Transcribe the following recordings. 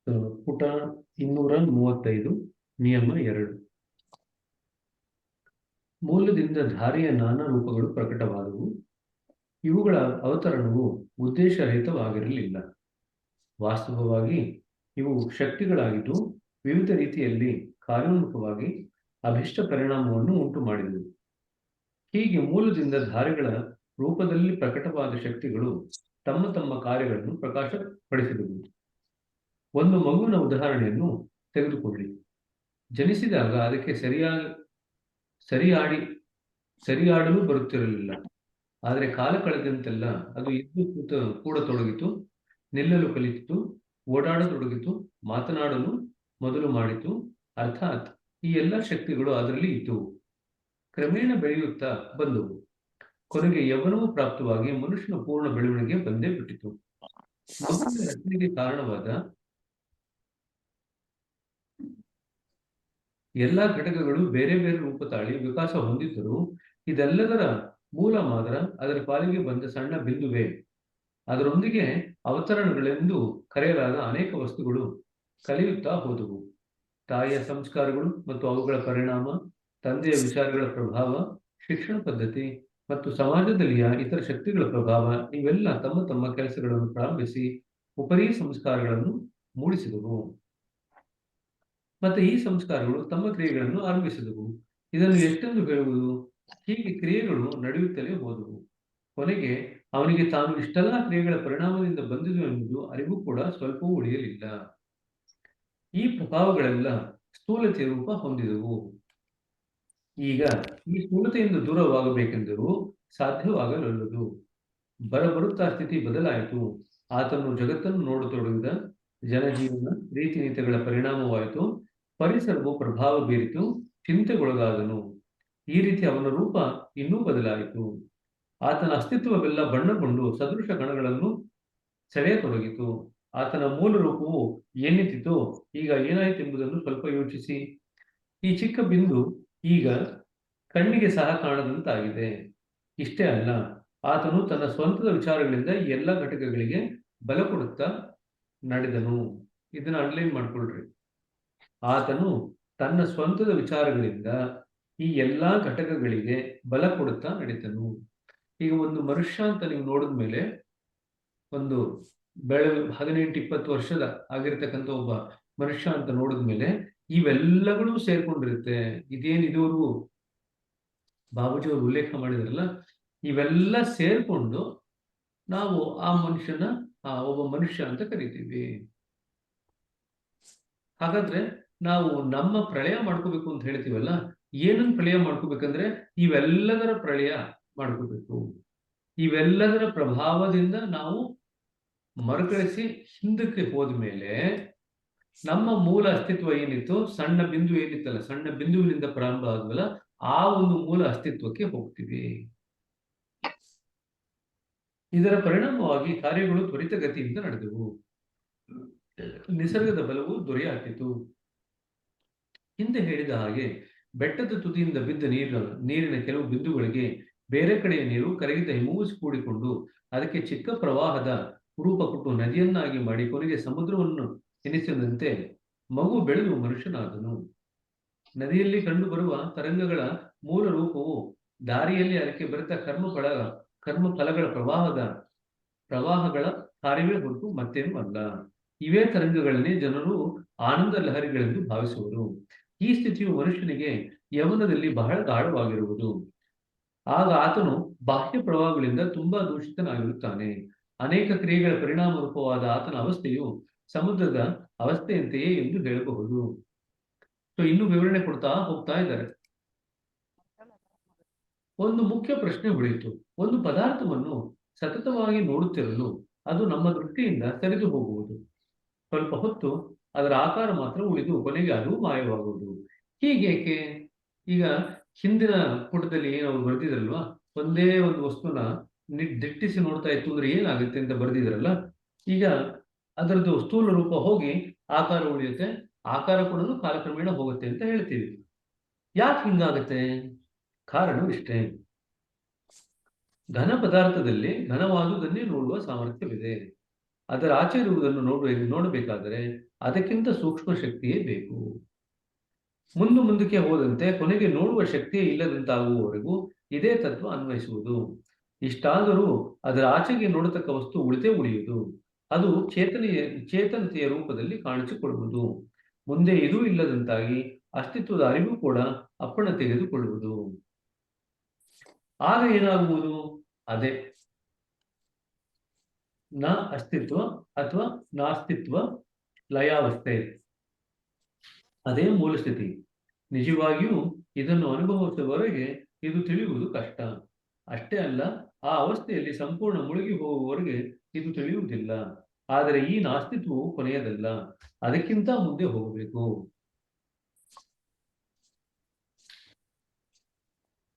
ಪುಟ 235 ನಿಯಮ 2. ಮೂಲದಿಂದ ಧಾರೆಯ ನಾನಾ ರೂಪಗಳು ಪ್ರಕಟವಾದವು. ಇವುಗಳ ಅವತರಣವು ಉದ್ದೇಶರಹಿತವಾಗಿರಲಿಲ್ಲ. ವಾಸ್ತವವಾಗಿ ಇವು ಶಕ್ತಿಗಳಾಗಿದ್ದು ವಿವಿಧ ರೀತಿಯಲ್ಲಿ ಕಾರ್ಯೋನ್ಮುಖವಾಗಿ ಅಭಿಷ್ಟ ಪರಿಣಾಮವನ್ನು ಉಂಟು ಮಾಡಿದವು. ಹೀಗೆ ಮೂಲದಿಂದ ಧಾರೆಗಳ ರೂಪದಲ್ಲಿ ಪ್ರಕಟವಾದ ಶಕ್ತಿಗಳು ತಮ್ಮ ತಮ್ಮ ಕಾರ್ಯಗಳನ್ನು ಪ್ರಕಾಶಪಡಿಸಿದವು. ಒಂದು ಮಗುವಿನ ಉದಾಹರಣೆಯನ್ನು ತೆಗೆದುಕೊಳ್ಳಿ. ಜನಿಸಿದಾಗ ಅದಕ್ಕೆ ಸರಿಯಾಡಲು ಬರುತ್ತಿರಲಿಲ್ಲ. ಆದರೆ ಕಾಲ ಕಳೆದಂತೆಲ್ಲ ಅದು ಎದ್ದು ಕೂಡತೊಡಗಿತು, ನಿಲ್ಲಲು ಕಲಿತಿತು, ಓಡಾಡತೊಡಗಿತು, ಮಾತನಾಡಲು ಮೊದಲು ಮಾಡಿತು. ಅರ್ಥಾತ್ ಈ ಎಲ್ಲ ಶಕ್ತಿಗಳು ಅದರಲ್ಲಿ ಇದ್ದವು. ಕ್ರಮೇಣ ಬೆಳೆಯುತ್ತಾ ಬಂದವು. ಕೊನೆಗೆ ಯೌವನವು ಪ್ರಾಪ್ತವಾಗಿ ಮನುಷ್ಯನ ಪೂರ್ಣ ಬೆಳವಣಿಗೆ ಬಂದೇ ಬಿಟ್ಟಿತು. ಮಗುವಿನ ರಚನೆಗೆ ಕಾರಣವಾದ ಎಲ್ಲ ಘಟಕಗಳು ಬೇರೆ ಬೇರೆ ರೂಪ ತಾಳಿ ವಿಕಾಸ ಹೊಂದಿದ್ದರೂ ಇದೆಲ್ಲದರ ಮೂಲ ಮಾತ್ರ ಅದರ ಪಾಲಿಗೆ ಬಂದ ಸಣ್ಣ ಬಿಂದುವೆ. ಅದರೊಂದಿಗೆ ಅವತರಣಗಳೆಂದು ಕರೆಯಲಾದ ಅನೇಕ ವಸ್ತುಗಳು ಕಲಿಯುತ್ತಾ ಹೋದವು. ತಾಯಿಯ ಸಂಸ್ಕಾರಗಳು ಮತ್ತು ಅವುಗಳ ಪರಿಣಾಮ, ತಂದೆಯ ವಿಚಾರಗಳ ಪ್ರಭಾವ, ಶಿಕ್ಷಣ ಪದ್ಧತಿ ಮತ್ತು ಸಮಾಜದಲ್ಲಿಯ ಇತರ ಶಕ್ತಿಗಳ ಪ್ರಭಾವ ಇವೆಲ್ಲ ತಮ್ಮ ತಮ್ಮ ಕೆಲಸಗಳನ್ನು ಪ್ರಾರಂಭಿಸಿ ಉಪರಿ ಸಂಸ್ಕಾರಗಳನ್ನು ಮೂಡಿಸಿದವು. ಮತ್ತೆ ಈ ಸಂಸ್ಕಾರಗಳು ತಮ್ಮ ಕ್ರಿಯೆಗಳನ್ನು ಆರಂಭಿಸಿದವು. ಇದನ್ನು ಎಷ್ಟೆಂದು ಹೇಳುವುದು? ಹೀಗೆ ಕ್ರಿಯೆಗಳು ನಡೆಯುತ್ತಲೇ ಹೋದವು. ಕೊನೆಗೆ ಅವನಿಗೆ ತಾನು ಇಷ್ಟೆಲ್ಲ ಕ್ರಿಯೆಗಳ ಪರಿಣಾಮದಿಂದ ಬಂದಿದ್ದು ಎಂಬುದು ಅರಿವು ಕೂಡ ಸ್ವಲ್ಪವೂ ಉಳಿಯಲಿಲ್ಲ. ಈ ಪ್ರಭಾವಗಳೆಲ್ಲ ಸ್ಥೂಲತೆಯ ರೂಪ ಹೊಂದಿದವು. ಈಗ ಈ ಸ್ಥೂಲತೆಯಿಂದ ದೂರವಾಗಬೇಕೆಂದರೂ ಸಾಧ್ಯವಾಗಲಲ್ಲದು. ಬರುತ್ತಾ ಸ್ಥಿತಿ ಬದಲಾಯಿತು. ಆತನು ಜಗತ್ತನ್ನು ನೋಡತೊಡಗಿದ. ಜನಜೀವನ ರೀತಿ ನೀತಿಗಳ ಪರಿಣಾಮವಾಯಿತು. ಪರಿಸರವು ಪ್ರಭಾವ ಬೀರಿತು. ಚಿಂತೆಗೊಳಗಾದನು. ಈ ರೀತಿ ಅವನ ರೂಪ ಇನ್ನೂ ಬದಲಾಯಿತು. ಆತನ ಅಸ್ತಿತ್ವವೆಲ್ಲ ಬಣ್ಣಗೊಂಡು ಸದೃಶ ಗಣಗಳನ್ನು ಸೆಳೆಯತೊಡಗಿತು. ಆತನ ಮೂಲ ರೂಪವು ಏನಿತ್ತಿತೋ ಈಗ ಏನಾಯಿತು ಎಂಬುದನ್ನು ಸ್ವಲ್ಪ ಯೋಚಿಸಿ. ಈ ಚಿಕ್ಕ ಬಿಂದು ಈಗ ಕಣ್ಣಿಗೆ ಸಹ ಕಾಣದಂತಾಗಿದೆ. ಇಷ್ಟೇ ಅಲ್ಲ, ಆತನು ತನ್ನ ಸ್ವಂತದ ವಿಚಾರಗಳಿಂದ ಈ ಎಲ್ಲ ಘಟಕಗಳಿಗೆ ಬಲ ಕೊಡುತ್ತಾ ನಡೆದನು. ಇದನ್ನ ಅಂಡರ್ಲೈನ್ ಮಾಡ್ಕೊಳ್ರಿ. ಆತನು ತನ್ನ ಸ್ವಂತದ ವಿಚಾರಗಳಿಂದ ಈ ಎಲ್ಲಾ ಘಟಕಗಳಿಗೆ ಬಲ ಕೊಡುತ್ತಾ ನಡೀತನು. ಈಗ ಒಂದು ಮನುಷ್ಯ ಅಂತ ನೀವು ನೋಡಿದ ಮೇಲೆ, ಒಂದು 18-20 ವರ್ಷದ ಆಗಿರ್ತಕ್ಕಂಥ ಒಬ್ಬ ಮನುಷ್ಯ ಅಂತ ನೋಡಿದ ಮೇಲೆ ಇವೆಲ್ಲಗಳು ಸೇರ್ಕೊಂಡಿರುತ್ತೆ. ಇದುವರೆಗೂ ಬಾಬೂಜಿ ಅವರು ಉಲ್ಲೇಖ ಮಾಡಿದ್ರಲ್ಲ, ಇವೆಲ್ಲ ಸೇರ್ಕೊಂಡು ನಾವು ಆ ಮನುಷ್ಯನ ಒಬ್ಬ ಮನುಷ್ಯ ಅಂತ ಕರಿತೀವಿ. ಹಾಗಾದ್ರೆ ನಾವು ನಮ್ಮ ಪ್ರಳಯ ಮಾಡ್ಕೋಬೇಕು ಅಂತ ಹೇಳ್ತೀವಲ್ಲ, ಏನನ್ನ ಪ್ರಳಯ ಮಾಡ್ಕೋಬೇಕಂದ್ರೆ ಇವೆಲ್ಲದರ ಪ್ರಳಯ ಮಾಡ್ಕೋಬೇಕು. ಇವೆಲ್ಲದರ ಪ್ರಭಾವದಿಂದ ನಾವು ಮರುಕಳಿಸಿ ಹಿಂದಕ್ಕೆ ಹೋದ್ಮೇಲೆ ನಮ್ಮ ಮೂಲ ಅಸ್ತಿತ್ವ ಏನಿತ್ತು, ಸಣ್ಣ ಬಿಂದು ಏನಿತ್ತಲ್ಲ, ಸಣ್ಣ ಬಿಂದುವಿನಿಂದ ಪ್ರಾರಂಭ ಆದ್ವಲ್ಲ, ಆ ಒಂದು ಮೂಲ ಅಸ್ತಿತ್ವಕ್ಕೆ ಹೋಗ್ತೀವಿ. ಇದರ ಪರಿಣಾಮವಾಗಿ ಕಾರ್ಯಗಳು ತ್ವರಿತಗತಿಯಿಂದ ನಡೆದವು. ನಿಸರ್ಗದ ಬಲವು ದೊರೆಯಾಗಿತ್ತು. ಹಿಂದೆ ಹೇಳಿದ ಹಾಗೆ ಬೆಟ್ಟದ ತುದಿಯಿಂದ ಬಿದ್ದ ನೀರಿನ ಕೆಲವು ಬಿಂದುಗಳಿಗೆ ಬೇರೆ ಕಡೆಯ ನೀರು ಕರಗಿದ ಹಿಮವು ಕೂಡಿಕೊಂಡು ಅದಕ್ಕೆ ಚಿಕ್ಕ ಪ್ರವಾಹದ ರೂಪ ಕೊಟ್ಟು ನದಿಯನ್ನಾಗಿ ಮಾಡಿ ಕೊನೆಗೆ ಸಮುದ್ರವನ್ನು ಎನಿಸಿದಂತೆ ಮಗು ಬೆಳೆದು ಮನುಷ್ಯನಾದನು. ನದಿಯಲ್ಲಿ ಕಂಡು ಬರುವ ತರಂಗಗಳ ಮೂಲ ರೂಪವು ದಾರಿಯಲ್ಲಿ ಅದಕ್ಕೆ ಬರೆದ ಕರ್ಮ ಫಲಗಳ ಪ್ರವಾಹಗಳ ಕಾರ್ಯವೇ ಹೊರತು ಮತ್ತೇನೂ ಅಲ್ಲ. ಇವೇ ತರಂಗಗಳನ್ನೇ ಜನರು ಆನಂದ ಲಹರಿಗಳೆಂದು ಭಾವಿಸುವರು. ಈ ಸ್ಥಿತಿಯು ಮನುಷ್ಯನಿಗೆ ಯೌವನದಲ್ಲಿ ಬಹಳ ಗಾಢವಾಗಿರುವುದು. ಆಗ ಆತನು ಬಾಹ್ಯ ಪ್ರವಾಹಗಳಿಂದ ತುಂಬಾ ದೂಷಿತನಾಗಿರುತ್ತಾನೆ. ಅನೇಕ ಕ್ರಿಯೆಗಳ ಪರಿಣಾಮ ರೂಪವಾದ ಆತನ ಅವಸ್ಥೆಯು ಸಮುದ್ರದ ಅವಸ್ಥೆಯಂತೆಯೇ ಎಂದು ಹೇಳಬಹುದು. ಇನ್ನು ವಿವರಣೆ ಕೊಡ್ತಾ ಹೋಗ್ತಾ ಇದ್ದಾರೆ. ಒಂದು ಮುಖ್ಯ ಪ್ರಶ್ನೆ ಉಳಿಯಿತು. ಒಂದು ಪದಾರ್ಥವನ್ನು ಸತತವಾಗಿ ನೋಡುತ್ತಿರಲು ಅದು ನಮ್ಮ ದೃಷ್ಟಿಯಿಂದ ಸರಿದು ಹೋಗುವುದು. ಸ್ವಲ್ಪ ಹೊತ್ತು ಅದರ ಆಕಾರ ಮಾತ್ರ ಉಳಿದು ಕೊನೆಗೆ ಅದು ಮಾಯವಾಗುವುದು. ಹೀಗೇಕೆ? ಈಗ ಹಿಂದಿನ ಪುಟದಲ್ಲಿ ಏನವರು ಬರೆದಿದ್ರಲ್ವಾ, ಒಂದೇ ಒಂದು ವಸ್ತುನ ದಿಟ್ಟಿಸಿ ನೋಡ್ತಾ ಇತ್ತು ಅಂದ್ರೆ ಏನಾಗುತ್ತೆ ಅಂತ ಬರೆದಿದ್ರಲ್ಲ, ಈಗ ಅದರದ್ದು ಸ್ಥೂಲ ರೂಪ ಹೋಗಿ ಆಕಾರ ಉಳಿಯುತ್ತೆ, ಆಕಾರ ಕೂಡ ಕಾಲಕ್ರಮೇಣ ಹೋಗುತ್ತೆ ಅಂತ ಹೇಳ್ತೀವಿ. ಯಾಕೆ ಹಿಂಗಾಗುತ್ತೆ? ಕಾರಣವಿಷ್ಟೇ. ಘನ ಪದಾರ್ಥದಲ್ಲಿ ಘನವಾದುದನ್ನೇ ನೋಡುವ ಸಾಮರ್ಥ್ಯವಿದೆ. ಅದರ ಆಚೆ ಇರುವುದನ್ನು ನೋಡಬೇಕಾದರೆ ಅದಕ್ಕಿಂತ ಸೂಕ್ಷ್ಮ ಶಕ್ತಿಯೇ ಬೇಕು. ಮುಂದಕ್ಕೆ ಹೋದಂತೆ ಕೊನೆಗೆ ನೋಡುವ ಶಕ್ತಿಯೇ ಇಲ್ಲದಂತಾಗುವವರೆಗೂ ಇದೇ ತತ್ವ ಅನ್ವಯಿಸುವುದು. ಇಷ್ಟಾದರೂ ಅದರ ಆಚೆಗೆ ನೋಡತಕ್ಕ ವಸ್ತು ಉಳಿಯುವುದು. ಅದು ಚೇತನತೆಯ ರೂಪದಲ್ಲಿ ಕಾಣಿಸಿಕೊಳ್ಳುವುದು. ಮುಂದೆ ಇದೂ ಇಲ್ಲದಂತಾಗಿ ಅಸ್ತಿತ್ವದ ಅರಿವು ಕೂಡ ಅಪ್ಪಣ ತೆಗೆದುಕೊಳ್ಳುವುದು. ಆಗ ಏನಾಗುವುದು? ಅದೇ ನ ಅಸ್ತಿತ್ವ ಅಥವಾ ನಾಸ್ತಿತ್ವ ಲಯಾವಸ್ಥೆ. ಅದೇ ಮೂಲ ಸ್ಥಿತಿ. ನಿಜವಾಗಿಯೂ ಇದನ್ನು ಅನುಭವಿಸುವವರೆಗೆ ಇದು ತಿಳಿಯುವುದು ಕಷ್ಟ. ಅಷ್ಟೇ ಅಲ್ಲ, ಆ ಅವಸ್ಥೆಯಲ್ಲಿ ಸಂಪೂರ್ಣ ಮುಳುಗಿ ಹೋಗುವವರೆಗೆ ಇದು ತಿಳಿಯುವುದಿಲ್ಲ. ಆದರೆ ಈ ನಾಸ್ತಿತ್ವವು ಕೊನೆಯದಲ್ಲ, ಅದಕ್ಕಿಂತ ಮುಂದೆ ಹೋಗಬೇಕು.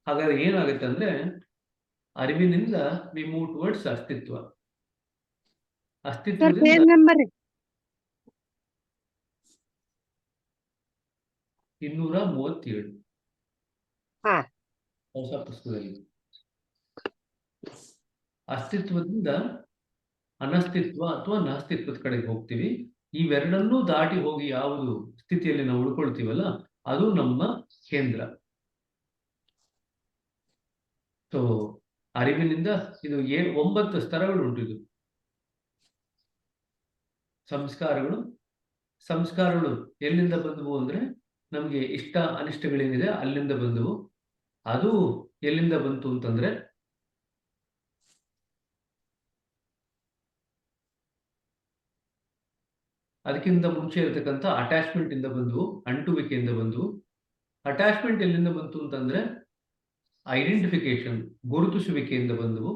ಹಾಗಾದ್ರೆ ಏನಾಗುತ್ತೆ ಅಂದ್ರೆ, ಅರಿವಿನಿಂದ ವಿ ಮೂವ್ ಟುವರ್ಡ್ಸ್ ಅಸ್ತಿತ್ವ. ಅಸ್ತಿತ್ವದಿಂದ 237 ಹೊಸ ಪುಸ್ತಕದಲ್ಲಿ. ಅಸ್ತಿತ್ವದಿಂದ ಅನಸ್ತಿತ್ವ ಅಥವಾ ನಾಸ್ತಿತ್ವದ ಕಡೆಗೆ ಹೋಗ್ತೀವಿ. ಇವೆರಡನ್ನೂ ದಾಟಿ ಹೋಗಿ ಯಾವುದು ಸ್ಥಿತಿಯಲ್ಲಿ ನಾವು ಉಳ್ಕೊಳ್ತೀವಲ್ಲ, ಅದು ನಮ್ಮ ಕೇಂದ್ರ. ಸೊ ಅರಿವಿನಿಂದ ಇದು 9 ಸ್ತರಗಳು ಉಂಟು. ಇದು ಸಂಸ್ಕಾರಗಳು ಎಲ್ಲಿಂದ ಬಂದವು ಅಂದ್ರೆ, ನಮಗೆ ಇಷ್ಟ ಅನಿಷ್ಟಗಳೇನಿದೆ ಅಲ್ಲಿಂದ ಬಂದವು. ಅದು ಎಲ್ಲಿಂದ ಬಂತು ಅಂತಂದ್ರೆ, ಅದಕ್ಕಿಂತ ಮುಂಚೆ ಇರತಕ್ಕಂಥ ಅಟ್ಯಾಚ್ಮೆಂಟ್ ಇಂದ ಬಂದವು, ಅಂಟುವಿಕೆಯಿಂದ ಬಂದವು. ಅಟ್ಯಾಚ್ಮೆಂಟ್ ಎಲ್ಲಿಂದ ಬಂತು ಅಂತಂದ್ರೆ, ಐಡೆಂಟಿಫಿಕೇಶನ್, ಗುರುತಿಸುವಿಕೆಯಿಂದ ಬಂದವು.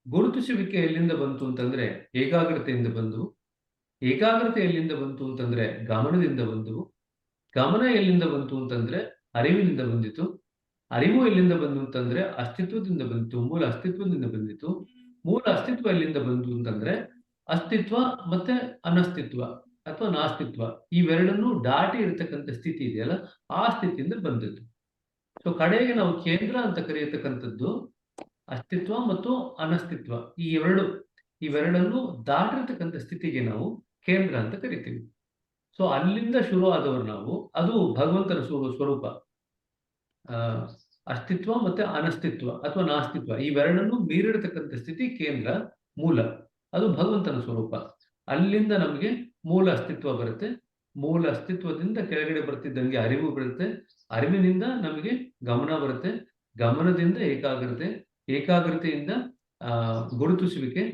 ಗುರುತಿಸುವಿಕೆ ಎಲ್ಲಿಂದ ಬಂತು ಅಂತಂದ್ರೆ, ಏಕಾಗ್ರತೆಯಿಂದ ಬಂದವು. ಏಕಾಗ್ರತೆ ಎಲ್ಲಿಂದ ಬಂತು ಅಂತಂದ್ರೆ, ಗಮನದಿಂದ ಬಂದವು. ಗಮನ ಎಲ್ಲಿಂದ ಬಂತು ಅಂತಂದ್ರೆ, ಅರಿವಿನಿಂದ ಬಂದಿತು. ಅರಿವು ಎಲ್ಲಿಂದ ಬಂತು ಅಂತಂದ್ರೆ, ಅಸ್ತಿತ್ವದಿಂದ ಬಂತು. ಮೂಲ ಅಸ್ತಿತ್ವದಿಂದ ಬಂದಿತು. ಮೂಲ ಅಸ್ತಿತ್ವ ಎಲ್ಲಿಂದ ಬಂತು ಅಂತಂದ್ರೆ, ಅಸ್ತಿತ್ವ ಮತ್ತೆ ಅನಸ್ತಿತ್ವ ಅಥವಾ ನಾಸ್ತಿತ್ವ ಇವೆರಡನ್ನೂ ದಾಟಿ ಇರತಕ್ಕಂಥ ಸ್ಥಿತಿ ಇದೆಯಲ್ಲ, ಆ ಸ್ಥಿತಿಯಿಂದ ಬಂದದ್ದು. ಸೊ ಕಡೆಗೆ ನಾವು ಕೇಂದ್ರ ಅಂತ ಕರೆಯತಕ್ಕಂಥದ್ದು ಅಸ್ತಿತ್ವ ಮತ್ತು ಅನಸ್ತಿತ್ವ, ಇವೆರಡನ್ನು ದಾಟಿರ್ತಕ್ಕಂಥ ಸ್ಥಿತಿಗೆ ನಾವು ಕೇಂದ್ರ ಅಂತ ಕರಿತೀವಿ. ಸೊ ಅಲ್ಲಿಂದ ಶುರು ಆದವರು ನಾವು. ಅದು ಭಗವಂತನ ಸ್ವರೂಪ. ಅಸ್ತಿತ್ವ ಮತ್ತೆ ಅನಸ್ತಿತ್ವ ಅಥವಾ ನಾಸ್ತಿತ್ವ ಇವೆರಡನ್ನು ಮೀರಿಡತಕ್ಕಂಥ ಸ್ಥಿತಿ ಕೇಂದ್ರ, ಮೂಲ. ಅದು ಭಗವಂತನ ಸ್ವರೂಪ. ಅಲ್ಲಿಂದ ನಮಗೆ ಮೂಲ ಅಸ್ತಿತ್ವ ಬರುತ್ತೆ. ಮೂಲ ಅಸ್ತಿತ್ವದಿಂದ ಕೆಳಗಡೆ ಬರ್ತಿದ್ದಂಗೆ ಅರಿವು ಬರುತ್ತೆ. ಅರಿವಿನಿಂದ ನಮಗೆ ಗಮನ ಬರುತ್ತೆ. ಗಮನದಿಂದ ಏಕಾಗ್ರತೆ, ಏಕಾಗ್ರತೆಯಿಂದ ಗುರುತಿಸುವಿಕೆ,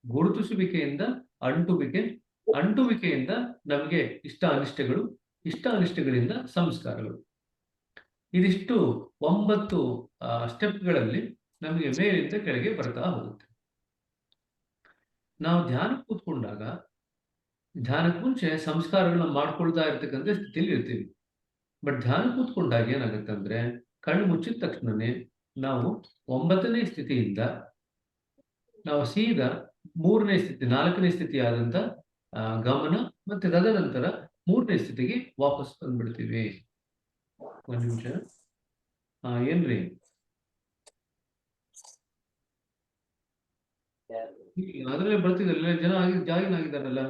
ಗುರುತಿಸುವಿಕೆಯಿಂದ ಅಂಟುವಿಕೆ, ಅಂಟುವಿಕೆಯಿಂದ ನಮಗೆ ಇಷ್ಟ ಅನಿಷ್ಟಗಳು, ಇಷ್ಟ ಅನಿಷ್ಟಗಳಿಂದ ಸಂಸ್ಕಾರಗಳು. ಇದಿಷ್ಟು 9 ಸ್ಟೆಪ್ಗಳಲ್ಲಿ ನಮಗೆ ಮೇಲಿಂದ ಕೆಳಗೆ ಬರ್ತಾ ಹೋಗುತ್ತೆ. ನಾವು ಧ್ಯಾನ ಕೂತ್ಕೊಂಡಾಗ ಧ್ಯಾನಕ್ಕೆ ಮುಂಚೆ ಸಂಸ್ಕಾರಗಳನ್ನ ಮಾಡ್ಕೊಳ್ತಾ ಇರ್ತಕ್ಕಂಥ ಸ್ಥಿತಿಯಲ್ಲಿ ಇರ್ತೀವಿ. ಬಟ್ ಧ್ಯಾನ ಕೂತ್ಕೊಂಡಾಗ ಏನಾಗುತ್ತೆ ಅಂದ್ರೆ, ಕಣ್ಣು ಮುಚ್ಚಿದ ತಕ್ಷಣನೇ ನಾವು 9ನೇ ಸ್ಥಿತಿಯಿಂದ ನಾವು ಸೀದಾ 3ನೇ ಸ್ಥಿತಿ, 4ನೇ ಸ್ಥಿತಿ ಆದಂತ ಗಮನ ಮತ್ತೆ ತದನಂತರ 3ನೇ ಸ್ಥಿತಿಗೆ ವಾಪಸ್ ಬಂದ್ಬಿಡ್ತೀವಿ. ಒಂದು ನಿಮಿಷ. ಏನ್ರಿ ಅದ್ರಲ್ಲೇ ಬರ್ತಿದ್ರಲ್ಲ ಜನ ಜಾಯಿನ್ ಆಗಿದಾರಲ್ಲ.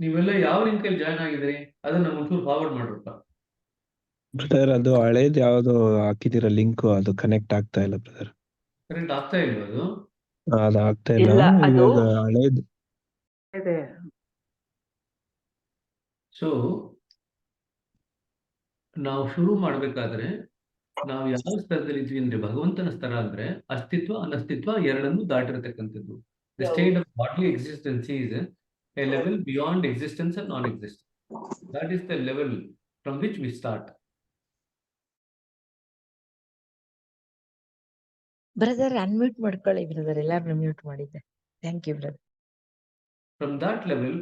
ನೀವೆಲ್ಲ ಯಾವ ಲಿಂಕಲ್ಲಿ ಜಾಯ್ನ್ ಆಗಿದ್ರಿ ಅದನ್ನ ಒಂಚೂರು ಫಾರ್ವರ್ಡ್ ಮಾಡ್ರಪ್ಪ. ಬ್ರದರ್ ಅದು ಹಳೇದು ಯಾವ್ದು ಹಾಕಿದಿರ ಲಿಂಕ್, ಅದು ಕನೆಕ್ಟ್ ಆಗ್ತಾ ಇಲ್ಲ ಬ್ರದರ್. ಕರೆಕ್ಟ್ ಆಗ್ತಾ ಇಲ್ವಾ ಅದು? ಅದು ಆಗ್ತಾ ಇಲ್ಲ. ಇವಾಗ ಹಳೇದು. ಸೊ ನಾವು ಶುರು ಮಾಡ್ಬೇಕಾದ್ರೆ ನಾವು ಯಾವ ಸ್ತರದಲ್ಲಿ ಇದ್ವಿ ಅಂದ್ರೆ, ಭಗವಂತನ ಸ್ತರ ಅಂದ್ರೆ ಅಸ್ತಿತ್ವ ಅನಸ್ತಿತ್ವ ಎರಡನ್ನೂ ದಾಟಿರತಕ್ಕಂಥದ್ದು. The state of bodily existence is a level beyond existence and non existence. That is the level from which we start. Brother unmute ಮಾಡ್ಕೊಳ್ಳಿ ಬ್ರದರ್, ಎಲ್ಲಾರನ್ನೂ ಮ್ಯೂಟ್ ಮಾಡಿದ್ದೆ. Thank you brother. From that level,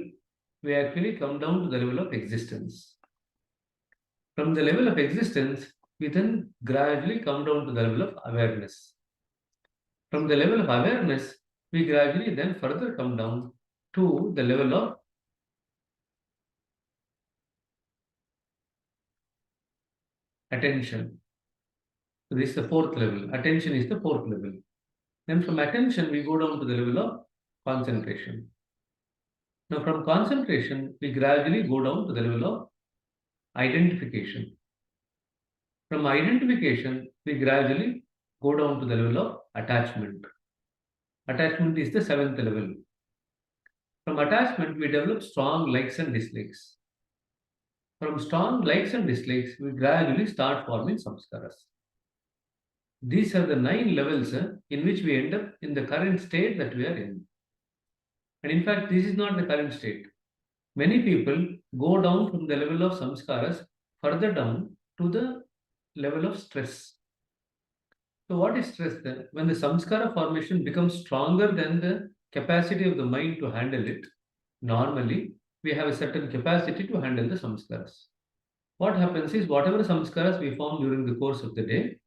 we actually come down to the level of existence. From the level of existence, we then gradually come down to the level of awareness. From the level of awareness, we gradually then further come down to the level of attention. So this is the fourth level. Attention is the fourth level. Then from attention, we go down to the level of concentration. Now from concentration, we gradually go down to the level of identification. From identification, we gradually go down to the level of attachment. Attachment is the seventh level. From attachment, we develop strong likes and dislikes. From strong likes and dislikes, we gradually start forming samskaras. These are the 9 levels in which we end up in the current state that we are in. And in fact, this is not the current state. Many people go down from the level of samskaras further down to the level of stress. So what is stress then? When the samskara formation becomes stronger than the capacity of the mind to handle it, normally we have a certain capacity to handle the samskaras. What happens is whatever samskaras we form during the course of the day,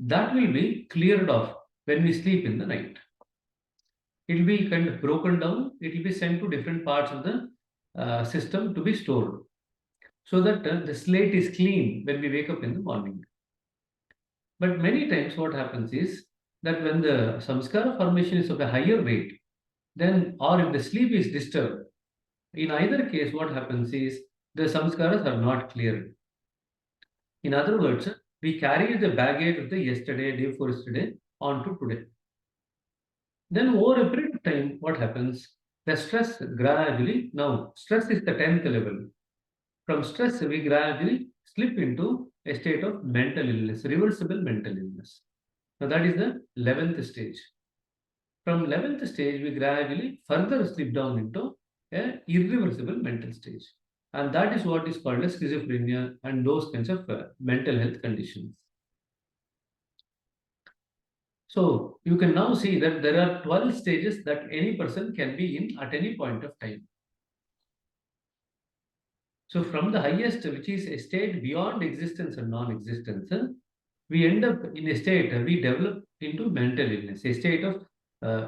that will be cleared off when we sleep in the night. It will be kind of broken down. It will be sent to different parts of the system to be stored so that the slate is clean when we wake up in the morning. But many times what happens is that when the samskara formation is of a higher rate, then or if the sleep is disturbed, in either case what happens is the samskaras are not cleared. In other words, we carry the baggage of the yesterday, day before yesterday onto today. Then over a period of time, what happens? The stress gradually, now stress is the 10th level. From stress, we gradually slip into a state of mental illness, reversible mental illness. Now that is the 11th stage. From 11th stage, we gradually further slip down into a irreversible mental stage. And that is what is called as schizophrenia and those kinds of mental health conditions. So you can now see that there are 12 stages that any person can be in at any point of time. So from the highest, which is a state beyond existence and non-existence, we end up in a state, we develop into mental illness, a state of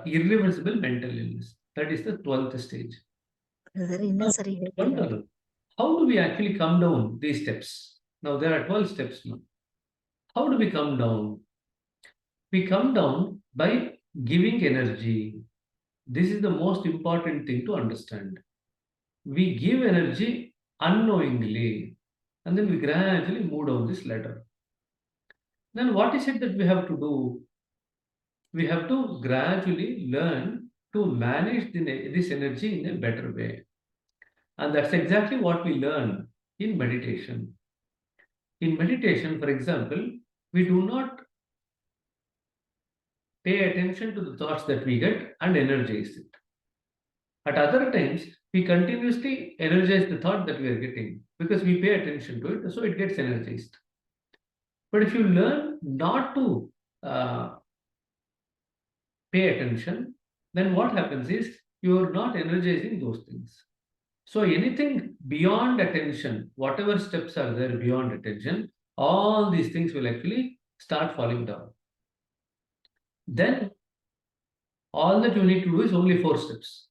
irreversible mental illness. That is the 12th stage. Wonderful. How do we actually come down these steps? Now there are 12 steps now. How do we come down? We come down by giving energy. This is the most important thing to understand. We give energy unknowingly, and then we gradually move down this ladder. Then what is it that we have to do? We have to gradually learn to manage this energy in a better way. And that's exactly what we learn in meditation. In meditation, for example, we do not pay attention to the thoughts that we get and energize it. At other times, we continuously energize the thought that we are getting because we pay attention to it, so it gets energized. But if you learn not to pay attention, then what happens is you are not energizing those things. So anything beyond attention, whatever steps are there beyond attention, all these things will actually start falling down. Then all that you need to do is only 4 steps.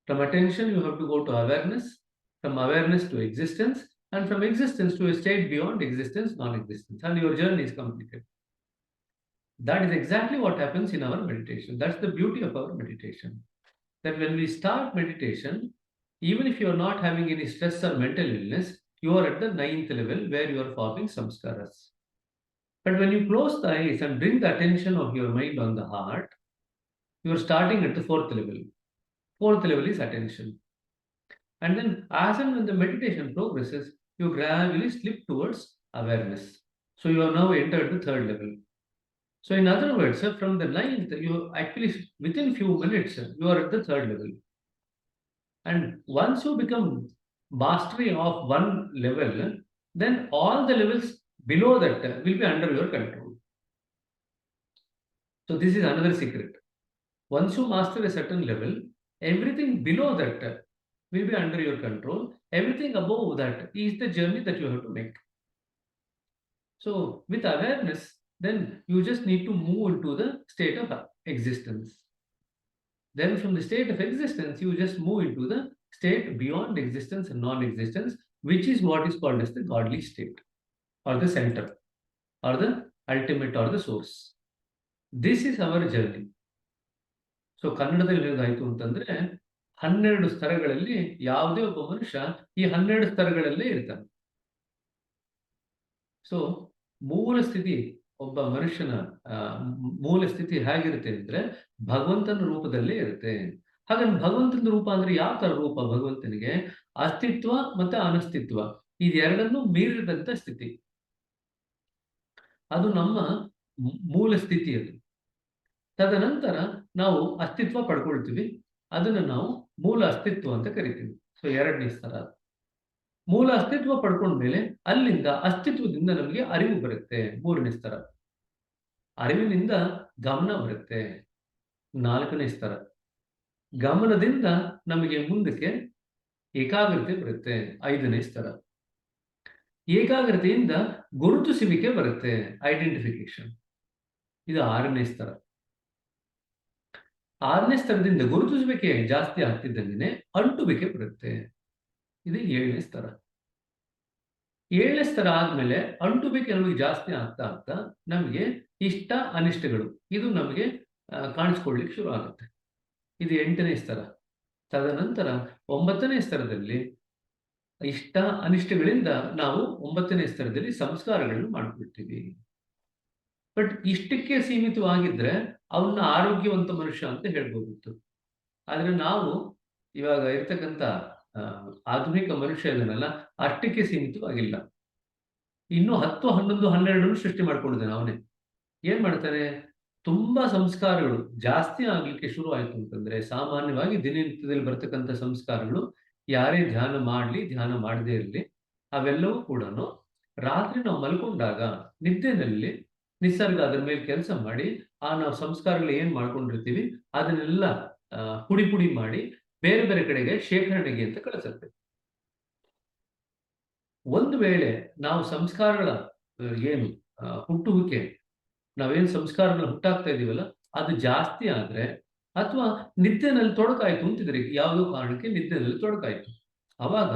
From attention, you have to go to awareness, from awareness to existence, and from existence to a state beyond existence, non-existence, and your journey is completed. That is exactly what happens in our meditation. That's the beauty of our meditation. That when we start meditation, even if you are not having any stress or mental illness, you are at the 9th level where you are forming samskaras. But when you close the eyes and bring the attention of your mind on the heart, you are starting at the 4th level. 4th level is attention. And then as and when the meditation progresses, you gradually slip towards awareness. So you are now entered the 3rd level. So in other words, from the 9th, you actually within few minutes, you are at the 3rd level. And once you become mastery of one level, then all the levels below that will be under your control. So this is another secret. Once you master a certain level, everything below that will be under your control. Everything above that is the journey that you have to make. So with awareness, then you just need to move into the state of existence. Then from the state of existence, you just move into the state beyond existence and non-existence, which is what is called as the godly state, or the center, or the ultimate, or the source. This is our journey. So ಕನ್ನಡದಲ್ಲಿ ಹೇಗಾಯ್ತು ಅಂತಂದ್ರೆ 12 ಸ್ತರಗಳಲ್ಲಿ ಯಾವುದೇ ಒಬ್ಬ ಮನುಷ್ಯ ಈ 12 ಸ್ತರಗಳಲ್ಲೇ ಇರ್ತಾನೆ. So ಮೂಲ ಸ್ಥಿತಿ, ಒಬ್ಬ ಮನುಷ್ಯನ ಮೂಲ ಸ್ಥಿತಿ ಹೇಗಿರುತ್ತೆ ಅಂದ್ರೆ ಭಗವಂತನ ರೂಪದಲ್ಲೇ ಇರುತ್ತೆ. ಹಾಗಾಗಿ ಭಗವಂತನ ರೂಪ ಅಂದ್ರೆ ಯಾವ ತರ ರೂಪ? ಭಗವಂತನಿಗೆ ಅಸ್ತಿತ್ವ ಮತ್ತೆ ಅನಸ್ತಿತ್ವ ಇದೆರಡನ್ನೂ ಮೀರಿದಂತ ಸ್ಥಿತಿ. ಅದು ನಮ್ಮ ಮೂಲ ಸ್ಥಿತಿ. ಅದು ತದನಂತರ ನಾವು ಅಸ್ತಿತ್ವ ಪಡ್ಕೊಳ್ತೀವಿ, ಅದನ್ನು ನಾವು ಮೂಲ ಅಸ್ತಿತ್ವ ಅಂತ ಕರಿತೀವಿ. ಸೊ ಎರಡನೇ ಸ್ತರ. ಮೂಲ ಅಸ್ತಿತ್ವ ಪಡ್ಕೊಂಡ್ಮೇಲೆ ಅಲ್ಲಿಂದ ಅಸ್ತಿತ್ವದಿಂದ ನಮಗೆ ಅರಿವು ಬರುತ್ತೆ, ಮೂರನೇ ಸ್ತರ. ಅರಿವಿನಿಂದ ಗಮನ ಬರುತ್ತೆ, ನಾಲ್ಕನೇ ಸ್ತರ. ಗಮನದಿಂದ ನಮಗೆ ಮುಂದಕ್ಕೆ ಏಕಾಗ್ರತೆ ಬರುತ್ತೆ, ಐದನೇ ಸ್ತರ. ಏಕಾಗ್ರತೆಯಿಂದ ಗುರುತಿಸುವಿಕೆ ಬರುತ್ತೆ, ಐಡೆಂಟಿಫಿಕೇಶನ್, ಇದು ಆರನೇ ಸ್ತರ. ಆರನೇ ಸ್ತರದಿಂದ ಗುರುತಿಸುವಿಕೆ ಜಾಸ್ತಿ ಆಗ್ತಿದ್ದಂಗೆ ಅಂಟುವಿಕೆ ಬರುತ್ತೆ, ಇದು ಏಳನೇ ಸ್ತರ. ಏಳನೇ ಸ್ತರ ಆದ್ಮೇಲೆ ಅಂಟುವಿಕೆ ನಮಗೆ ಜಾಸ್ತಿ ಆಗ್ತಾ ಆಗ್ತಾ ನಮಗೆ ಇಷ್ಟ ಅನಿಷ್ಟಗಳು ಇದು ನಮಗೆ ಕಾಣಿಸ್ಕೊಳ್ಲಿಕ್ಕೆ ಶುರು ಆಗುತ್ತೆ, ಇದು ಎಂಟನೇ ಸ್ತರ. ತದನಂತರ ಒಂಬತ್ತನೇ ಸ್ತರದಲ್ಲಿ ಇಷ್ಟ ಅನಿಷ್ಟಗಳಿಂದ ನಾವು ಒಂಬತ್ತನೇ ಸ್ತರದಲ್ಲಿ ಸಂಸ್ಕಾರಗಳನ್ನು ಮಾಡ್ಕೊಳ್ತೀವಿ. ಬಟ್ ಇಷ್ಟಕ್ಕೆ ಸೀಮಿತವಾಗಿದ್ರೆ ಅವನ್ನ ಆರೋಗ್ಯವಂತ ಮನುಷ್ಯ ಅಂತ ಹೇಳ್ಬೋದಿತ್ತು. ಆದ್ರೆ ನಾವು ಇವಾಗ ಇರ್ತಕ್ಕಂಥ ಆಧುನಿಕ ಮನುಷ್ಯ ಇದನ್ನೆಲ್ಲ ಅಷ್ಟಕ್ಕೆ ಸೀಮಿತವಾಗಿಲ್ಲ. ಇನ್ನೂ 10, 11, 12 ಸೃಷ್ಟಿ ಮಾಡ್ಕೊಂಡಿದ್ದಾನೆ ಅವನೇ. ಏನ್ ಮಾಡ್ತಾನೆ? ತುಂಬಾ ಸಂಸ್ಕಾರಗಳು ಜಾಸ್ತಿ ಆಗ್ಲಿಕ್ಕೆ ಶುರು ಆಯ್ತು ಅಂತಂದ್ರೆ, ಸಾಮಾನ್ಯವಾಗಿ ದಿನನಿತ್ಯದಲ್ಲಿ ಬರ್ತಕ್ಕಂಥ ಸಂಸ್ಕಾರಗಳು ಯಾರೇ ಧ್ಯಾನ ಮಾಡ್ಲಿ ಧ್ಯಾನ ಮಾಡದೇ ಇರಲಿ, ಅವೆಲ್ಲವೂ ಕೂಡ ರಾತ್ರಿ ನಾವು ಮಲ್ಕೊಂಡಾಗ ನಿದ್ದೆನಲ್ಲಿ ನಿಸರ್ಗ ಅದ್ರ ಮೇಲೆ ಕೆಲಸ ಮಾಡಿ ನಾವು ಸಂಸ್ಕಾರಗಳು ಏನ್ ಮಾಡ್ಕೊಂಡಿರ್ತೀವಿ ಅದನ್ನೆಲ್ಲ ಪುಡಿ ಪುಡಿ ಮಾಡಿ ಬೇರೆ ಬೇರೆ ಕಡೆಗೆ ಶೇಖರಣೆಗೆ ಅಂತ ಕಳಿಸುತ್ತೆ. ಒಂದು ವೇಳೆ ನಾವು ಸಂಸ್ಕಾರಗಳ ಏನು ಹುಟ್ಟುವಿಕೆ, ನಾವೇನು ಸಂಸ್ಕಾರಗಳ ಹುಟ್ಟಾಗ್ತಾ ಇದೀವಲ್ಲ ಅದು ಜಾಸ್ತಿ ಆದ್ರೆ, ಅಥವಾ ನಿದ್ದೆನಲ್ಲಿ ತೊಡಕಾಯ್ತು ಅಂತಿದ್ರೆ, ಯಾವುದೋ ಕಾರಣಕ್ಕೆ ನಿದ್ದೆನಲ್ಲಿ ತೊಡಕಾಯ್ತು, ಅವಾಗ